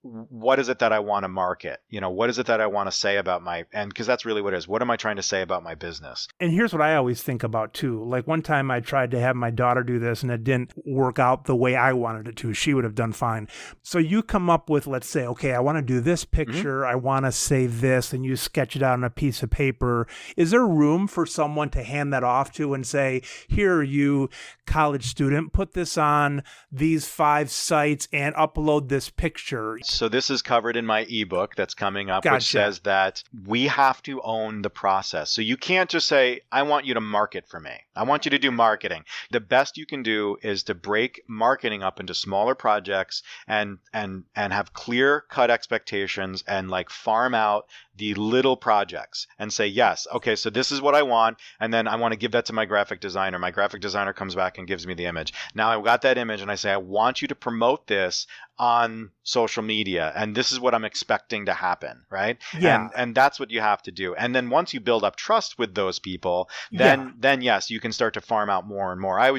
what is it that I want to market? What is it that I want to say about because that's really what it is. What am I trying to say about my business? And here's what I always think about too. Like one time I tried to have my daughter do this and it didn't work out the way I wanted it to. She would have done fine. So you come up with, let's say, okay, I want to do this picture. I want to say this, and you sketch it out on a piece of paper. Is there room for someone to hand that off to and say, here, you college student, put this on these 5 sites and upload this picture? So this is covered in my ebook that's coming up, Gotcha. which says that we have to own the process. So you can't just say, I want you to market for me. I want you to do marketing. The best you can do is to break marketing up into smaller projects and have clear cut expectations and like farm out the little projects and say, yes, okay, so this is what I want. And then I want to give that to my graphic designer. My graphic designer comes back and gives me the image. Now I've got that image and I say, I want you to promote this on social media. And this is what I'm expecting to happen, right? Yeah. And that's what you have to do. And then once you build up trust with those people, then yes, you can start to farm out more and more. I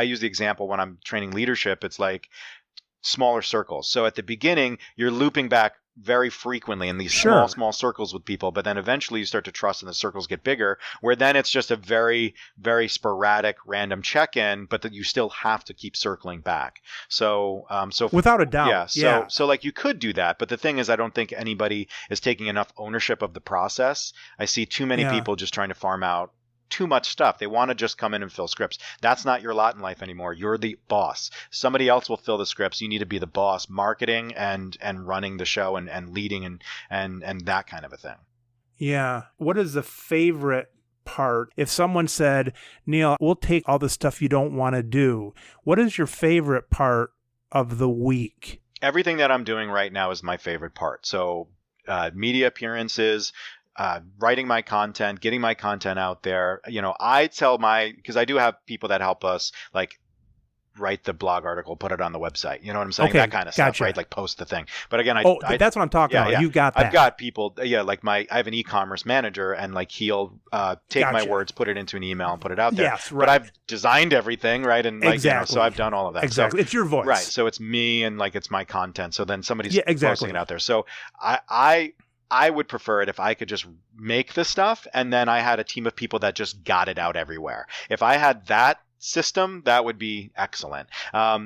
use the example when I'm training leadership, it's like smaller circles. So at the beginning, you're looping back very frequently in these small circles with people, but then eventually you start to trust and the circles get bigger, where then it's just a very, very sporadic random check-in, but that you still have to keep circling back. So without a doubt. So like you could do that, but the thing is, I don't think anybody is taking enough ownership of the process. I see too many people just trying to farm out too much stuff. They want to just come in and fill scripts. That's not your lot in life anymore. You're the boss. Somebody else will fill the scripts. You need to be the boss, marketing and running the show and leading and that kind of a thing. Yeah. What is the favorite part? If someone said, Neal, we'll take all the stuff you don't want to do, what is your favorite part of the week? Everything that I'm doing right now is my favorite part. So media appearances, writing my content, getting my content out there. I tell because I do have people that help us like write the blog article, put it on the website. You know what I'm saying? Okay, that kind of stuff, right? Like post the thing. But again, that's what I'm talking about. Yeah. You got that. I've got people, like I have an e-commerce manager and like he'll take my words, put it into an email and put it out there. Yes, right. But I've designed everything, right? And like, so I've done all of that. Exactly. So, it's your voice. Right. So it's me and like it's my content. So then somebody's posting it out there. So I would prefer it if I could just make the stuff and then I had a team of people that just got it out everywhere. If I had that system, that would be excellent.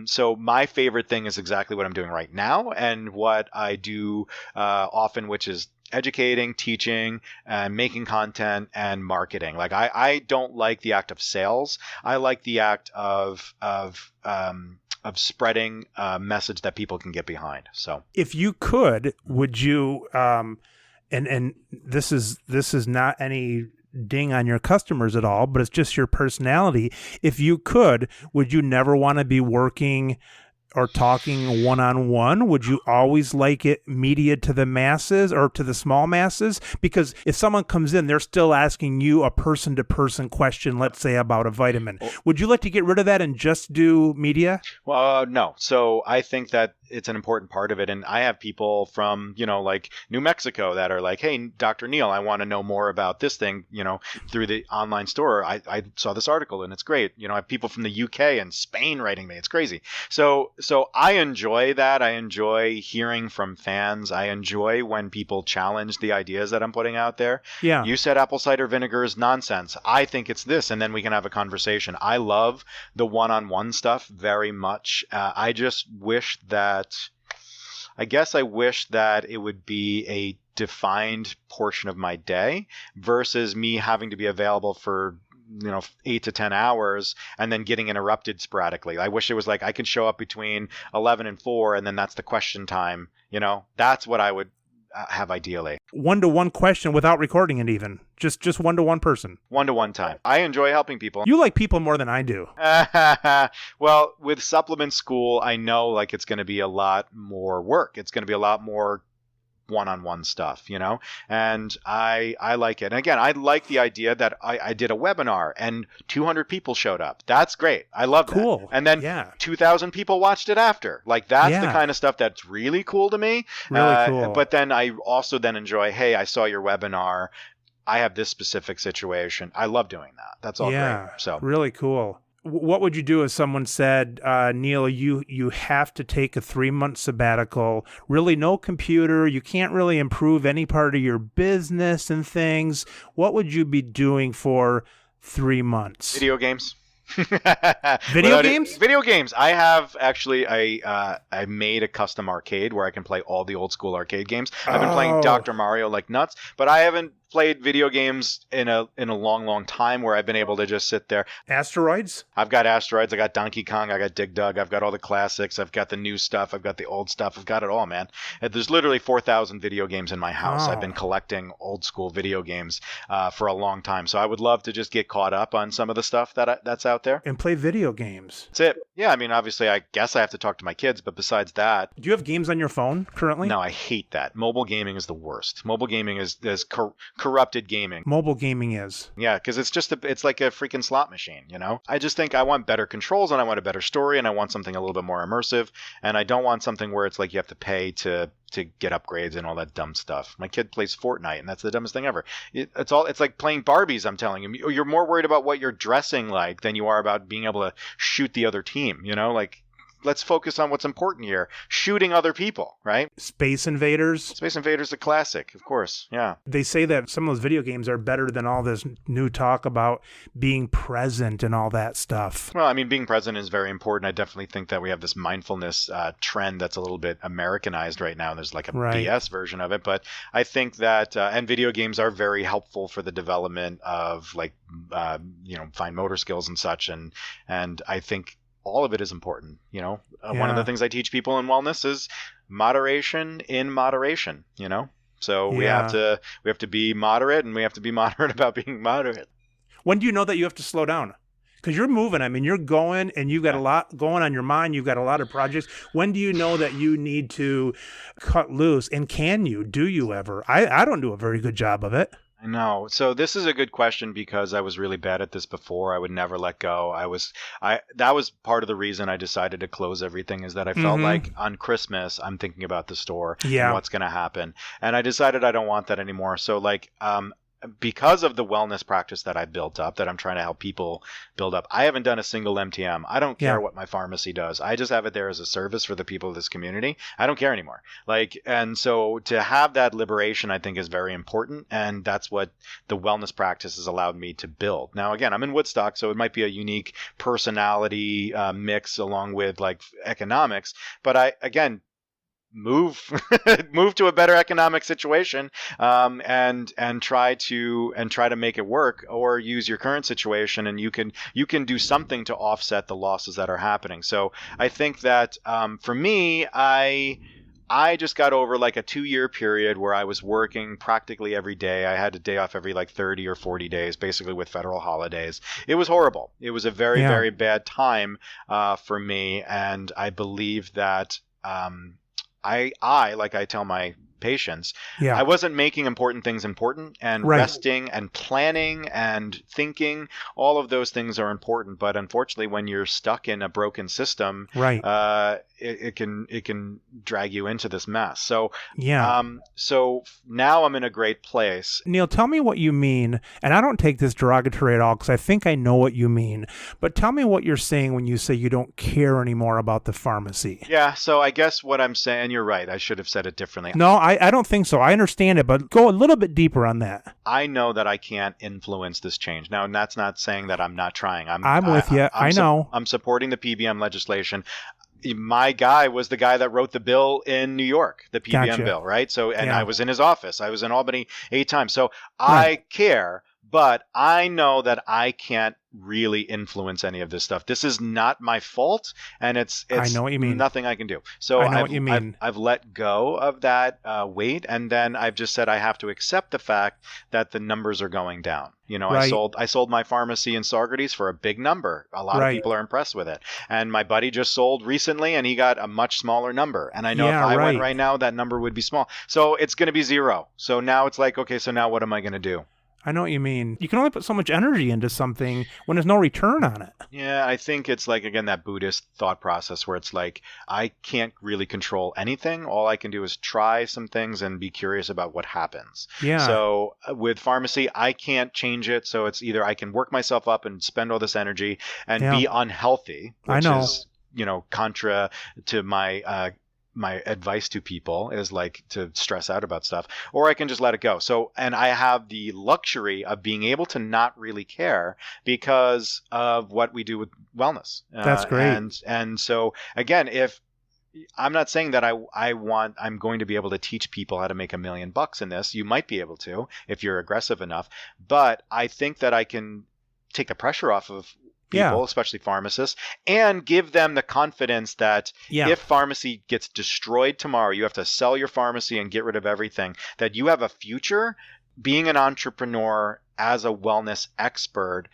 So my favorite thing is exactly what I'm doing right now and what I do often, which is educating, teaching, and making content and marketing. Like I don't like the act of sales. I like the act of spreading a message that people can get behind. So if you could, would you and this is not any ding on your customers at all, but it's just your personality. If you could, would you never want to be working or talking one-on-one? Would you always like it media to the masses or to the small masses? Because if someone comes in, they're still asking you a person-to-person question, let's say about a vitamin. Would you like to get rid of that and just do media? Well, no. So I think that it's an important part of it. And I have people from, like New Mexico that are like, hey, Dr. Neal, I want to know more about this thing, through the online store. I saw this article and it's great. I have people from the UK and Spain writing me. It's crazy. So I enjoy that. I enjoy hearing from fans. I enjoy when people challenge the ideas that I'm putting out there. Yeah. You said apple cider vinegar is nonsense. I think it's this. And then we can have a conversation. I love the one-on-one stuff very much. I just wish that I wish that it would be a defined portion of my day versus me having to be available for 8 to 10 hours and then getting interrupted sporadically. I wish it was like I could show up between 11 and 4 and then that's the question time. That's what I would have ideally. One-to-one question without recording it even. Just one-to-one person. One-to-one time. I enjoy helping people. You like people more than I do. Well, with supplement school, I know like it's going to be a lot more work. It's going to be a lot more one-on-one stuff, and I like it. And again, I like the idea that I did a webinar and 200 people showed up. That's great. I love that. Cool. And then 2,000 people watched it after. Like that's the kind of stuff that's really cool to me. Really cool. But then I also then enjoy, hey, I saw your webinar. I have this specific situation. I love doing that. That's all great. So really cool. what would you do if someone said, Neal, you have to take a 3-month sabbatical, really no computer, you can't really improve any part of your business and things. What would you be doing for 3 months? Video games. Video games? Video games. I have actually, I made a custom arcade where I can play all the old school arcade games. I've been playing Dr. Mario like nuts, but I haven't played video games in a long time where I've been able to just sit there. Asteroids? I've got Asteroids, I got Donkey Kong, I got Dig Dug, I've got all the classics, I've got the new stuff, I've got the old stuff, I've got it all, man. There's literally 4,000 video games in my house. I've been collecting old school video games for a long time, so I would love to just get caught up on some of the stuff that's out there. And play video games. That's it. Yeah, I mean, obviously, I guess I have to talk to my kids, but besides that... Do you have games on your phone currently? No, I hate that. Mobile gaming is the worst. Mobile gaming is corrupted gaming. Mobile gaming is. Yeah, because it's like a freaking slot machine, you know? I just think I want better controls, and I want a better story, and I want something a little bit more immersive, and I don't want something where it's like you have to pay to get upgrades and all that dumb stuff. My kid plays Fortnite, and that's the dumbest thing ever. It's like playing Barbies, I'm telling you. You're more worried about what you're dressing like than you are about being able to shoot the other team, you know? Like, let's focus on what's important here. Shooting other people, right? Space Invaders. Space Invaders, a classic, of course. Yeah. They say that some of those video games are better than all this new talk about being present and all that stuff. Well, I mean, being present is very important. I definitely think that we have this mindfulness trend that's a little bit Americanized right now. There's like a BS version of it. But I think that, and video games are very helpful for the development of like, fine motor skills and such. And I think all of it is important, you know. One of the things I teach people in wellness is moderation in moderation, you know. So we have to be moderate, and we have to be moderate about being moderate. When do you know that you have to slow down? Because you're moving. I mean, you're going, and you've got a lot going on your mind. You've got a lot of projects. When do you know that you need to cut loose? And can you? Do you ever? I don't do a very good job of it. I know. So this is a good question because I was really bad at this before. I would never let go. That was part of the reason I decided to close everything, is that I felt like on Christmas, I'm thinking about the store and what's going to happen. And I decided I don't want that anymore. So like, because of the wellness practice that I built up, that I'm trying to help people build up, I haven't done a single MTM. I don't care what my pharmacy does. I just have it there as a service for the people of this community. I don't care anymore. Like, and so to have that liberation, I think, is very important. And that's what the wellness practice has allowed me to build. Now, again, I'm in Woodstock, so it might be a unique personality mix along with like economics. But move to a better economic situation, and try to make it work, or use your current situation, and you can do something to offset the losses that are happening. So I think that for me, I just got over like a 2-year period where I was working practically every day. I had a day off every like 30 or 40 days, basically with federal holidays. It was horrible. It was a very, very bad time for me. And I believe that like I tell my patients, I wasn't making important things important, and resting and planning and thinking, all of those things are important. But unfortunately, when you're stuck in a broken system, it can drag you into this mess. So so now I'm in a great place. Neal, tell me what you mean, and I don't take this derogatory at all, because I think I know what you mean, but tell me what you're saying when you say you don't care anymore about the pharmacy. Yeah, so I guess what I'm saying, you're right, I should have said it differently. No, I don't think so. I understand it, but go a little bit deeper on that. I know that I can't influence this change. Now, and that's not saying that I'm not trying. I'm with you. I know. I'm supporting the PBM legislation. My guy was the guy that wrote the bill in New York, the PBM bill, right? So, and I was in his office. I was in Albany 8 times. So I care, but I know that I can't really influence any of this stuff. This is not my fault, and it's I know what you mean. Nothing I can do. So I know what you mean. I've let go of that weight, and then I've just said I have to accept the fact that the numbers are going down. You know, I sold my pharmacy in Saugerties for a big number. A lot of people are impressed with it. And my buddy just sold recently, and he got a much smaller number. And I know if I went right now, that number would be small. So it's going to be 0. So now it's like, okay, so now what am I going to do? I know what you mean. You can only put so much energy into something when there's no return on it. Yeah, I think it's like, again, that Buddhist thought process where it's like, I can't really control anything. All I can do is try some things and be curious about what happens. Yeah. So with pharmacy, I can't change it. So it's either I can work myself up and spend all this energy and be unhealthy, I which know. is, contra to my advice to people is like to stress out about stuff, or I can just let it go. So, and I have the luxury of being able to not really care because of what we do with wellness. That's great. And so again, if I'm not saying that I'm going to be able to teach people how to make $1 million in this, you might be able to if you're aggressive enough, but I think that I can take the pressure off of people, especially pharmacists, and give them the confidence that if pharmacy gets destroyed tomorrow, you have to sell your pharmacy and get rid of everything, that you have a future being an entrepreneur as a wellness expert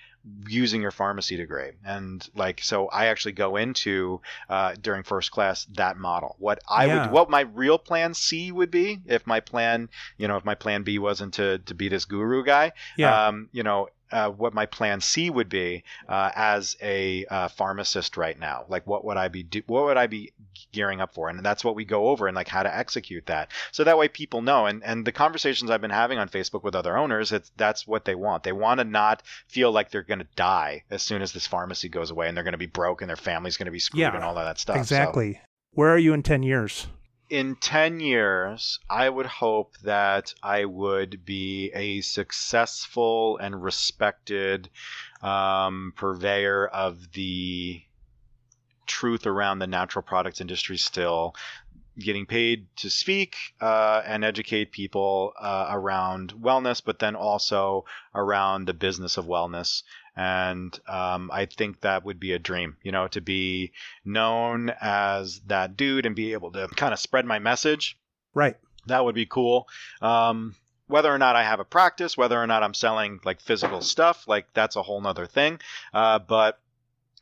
using your pharmacy degree. And so I actually go into during first class that model. What my real plan C would be if my plan B wasn't to be this guru guy, what my plan C would be as a pharmacist right now. Like what would I be gearing up for? And that's what we go over and like how to execute that. So that way people know. And the conversations I've been having on Facebook with other owners, that's what they want. They want to not feel like they're going to die as soon as this pharmacy goes away and they're going to be broke and their family's going to be screwed and all of that stuff. Exactly. So, where are you in 10 years? In 10 years, I would hope that I would be a successful and respected purveyor of the truth around the natural products industry still, getting paid to speak and educate people around wellness, but then also around the business of wellness. And I think that would be a dream, to be known as that dude and be able to kind of spread my message. Right. That would be cool. Whether or not I have a practice, whether or not I'm selling like physical stuff, like that's a whole nother thing. But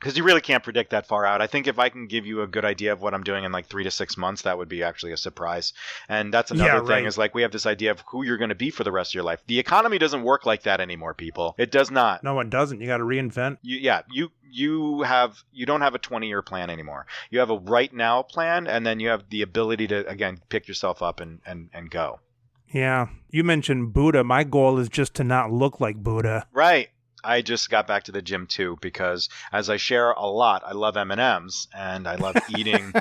because you really can't predict that far out. I think if I can give you a good idea of what I'm doing in like 3 to 6 months, that would be actually a surprise. And that's another thing is like we have this idea of who you're going to be for the rest of your life. The economy doesn't work like that anymore, people. It does not. No, it doesn't. You got to reinvent. You don't have a 20-year plan anymore. You have a right now plan, and then you have the ability to, again, pick yourself up and go. Yeah. You mentioned Buddha. My goal is just to not look like Buddha. Right. I just got back to the gym too because as I share a lot, I love M&Ms and I love eating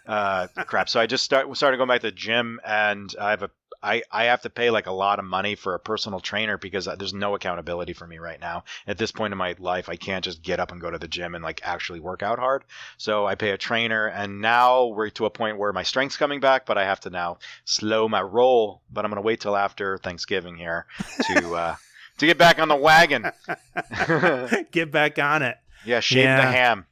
crap. So I just started going back to the gym, and I have to pay like a lot of money for a personal trainer because there's no accountability for me right now. At this point in my life, I can't just get up and go to the gym and like actually work out hard. So I pay a trainer, and now we're to a point where my strength's coming back, but I have to now slow my roll. But I'm going to wait till after Thanksgiving here to get back on the wagon. Get back on it. Yeah, shave the ham,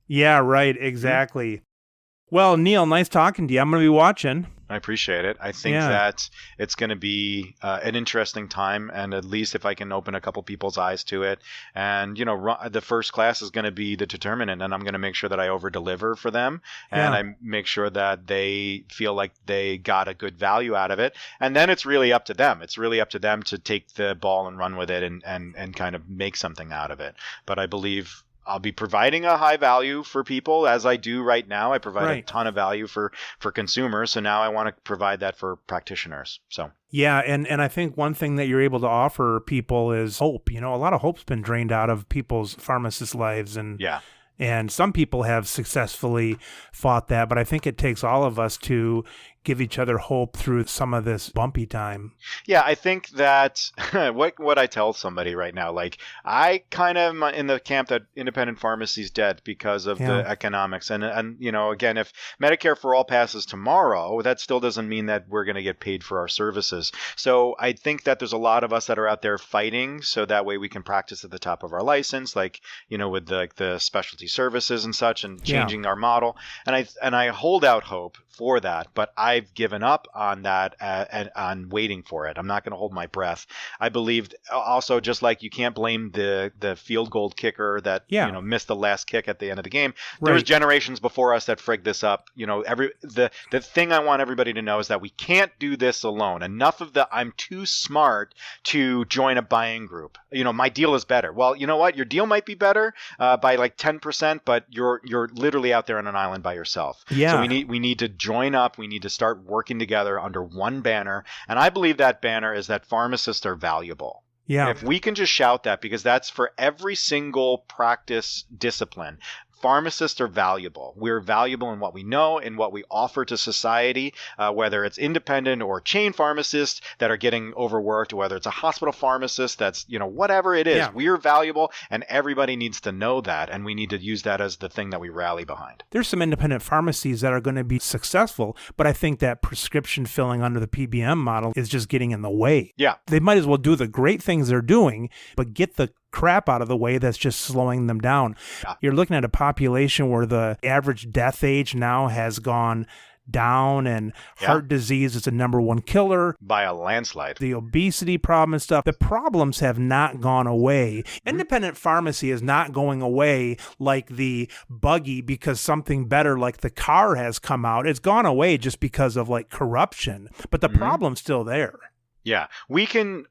Yeah, right, exactly. Mm-hmm. Well, Neal, nice talking to you. I'm going to be watching. I appreciate it. I think that it's going to be an interesting time, and at least if I can open a couple people's eyes to it, and the first class is going to be the determinant, and I'm going to make sure that I over deliver for them, and I make sure that they feel like they got a good value out of it, and then it's really up to them. It's really up to them to take the ball and run with it and kind of make something out of it. But I believe I'll be providing a high value for people as I do right now. I provide a ton of value for consumers. So now I want to provide that for practitioners. So yeah. And I think one thing that you're able to offer people is hope. A lot of hope's been drained out of people's pharmacist lives. And some people have successfully fought that, but I think it takes all of us to give each other hope through some of this bumpy time. Yeah, I think that what I tell somebody right now, like I kind of am in the camp that independent pharmacy is dead because of the economics. And again, if Medicare for all passes tomorrow, that still doesn't mean that we're going to get paid for our services. So I think that there's a lot of us that are out there fighting so that way we can practice at the top of our license, like, with the specialty services and such, and changing our model. And I hold out hope for that, but I I've given up on that and on waiting for it. I'm not going to hold my breath. I believed also, just like you can't blame the field goal kicker that missed the last kick at the end of the game. There was generations before us that frigged this up. The thing I want everybody to know is that we can't do this alone. Enough of the I'm too smart to join a buying group. My deal is better. Well, you know what? Your deal might be better by like 10%, but you're literally out there on an island by yourself. Yeah. So we need to join up. We need to start working together under one banner. And I believe that banner is that pharmacists are valuable. Yeah. If we can just shout that, because that's for every single practice discipline. Pharmacists are valuable. We're valuable in what we know, in what we offer to society, whether it's independent or chain pharmacists that are getting overworked, or whether it's a hospital pharmacist that's, whatever it is. Yeah. We're valuable, and everybody needs to know that, and we need to use that as the thing that we rally behind. There's some independent pharmacies that are going to be successful, but I think that prescription filling under the PBM model is just getting in the way. Yeah. They might as well do the great things they're doing, but get the crap out of the way that's just slowing them down. Yeah. You're looking at a population where the average death age now has gone down, and heart disease is the number one killer by a landslide. The obesity problem and stuff. The problems have not gone away. Independent pharmacy is not going away like the buggy because something better like the car has come out. It's gone away just because of like corruption, but the problem's still there. Yeah, we can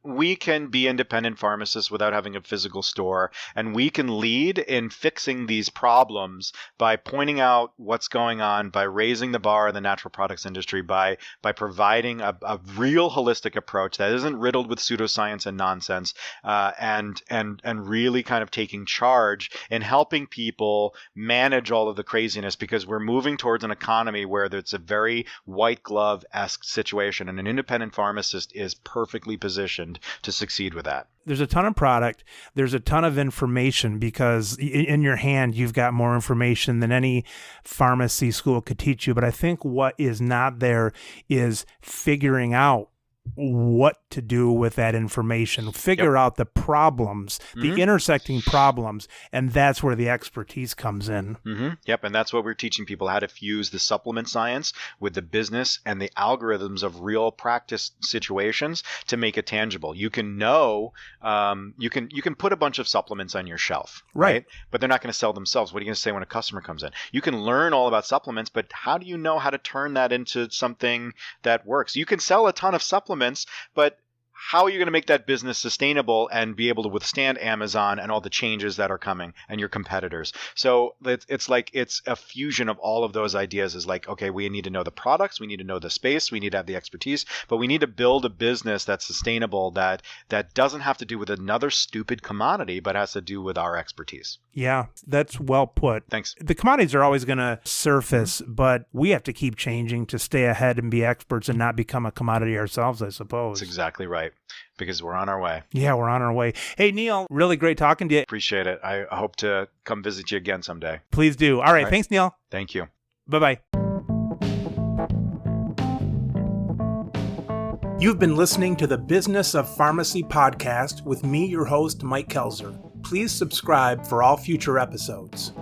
be independent pharmacists without having a physical store, and we can lead in fixing these problems by pointing out what's going on, by raising the bar in the natural products industry, by providing a real holistic approach that isn't riddled with pseudoscience and nonsense, and really kind of taking charge in helping people manage all of the craziness, because we're moving towards an economy where it's a very white glove-esque situation, and an independent pharmacist is perfectly positioned to succeed with that. There's a ton of product. There's a ton of information, because in your hand, you've got more information than any pharmacy school could teach you. But I think what is not there is figuring out what to do with that information, figure out the problems, the intersecting problems, and that's where the expertise comes in. Yep, and that's what we're teaching people, how to fuse the supplement science with the business and the algorithms of real practice situations to make it tangible. You can know, you can put a bunch of supplements on your shelf, right? But they're not going to sell themselves. What are you going to say when a customer comes in? You can learn all about supplements, but how do you know how to turn that into something that works? You can sell a ton of supplements, but how are you going to make that business sustainable and be able to withstand Amazon and all the changes that are coming and your competitors? So it's like it's a fusion of all of those ideas. Is like, okay, we need to know the products, we need to know the space, we need to have the expertise, but we need to build a business that's sustainable, that doesn't have to do with another stupid commodity, but has to do with our expertise. Yeah, that's well put. Thanks. The commodities are always going to surface, but we have to keep changing to stay ahead and be experts and not become a commodity ourselves, I suppose. That's exactly right. Because we're on our way. Yeah, we're on our way. Hey, Neal, really great talking to you. Appreciate it. I hope to come visit you again someday. Please do. All right. Thanks, Neal. Thank you. Bye-bye. You've been listening to the Business of Pharmacy podcast with me, your host, Mike Kelzer. Please subscribe for all future episodes.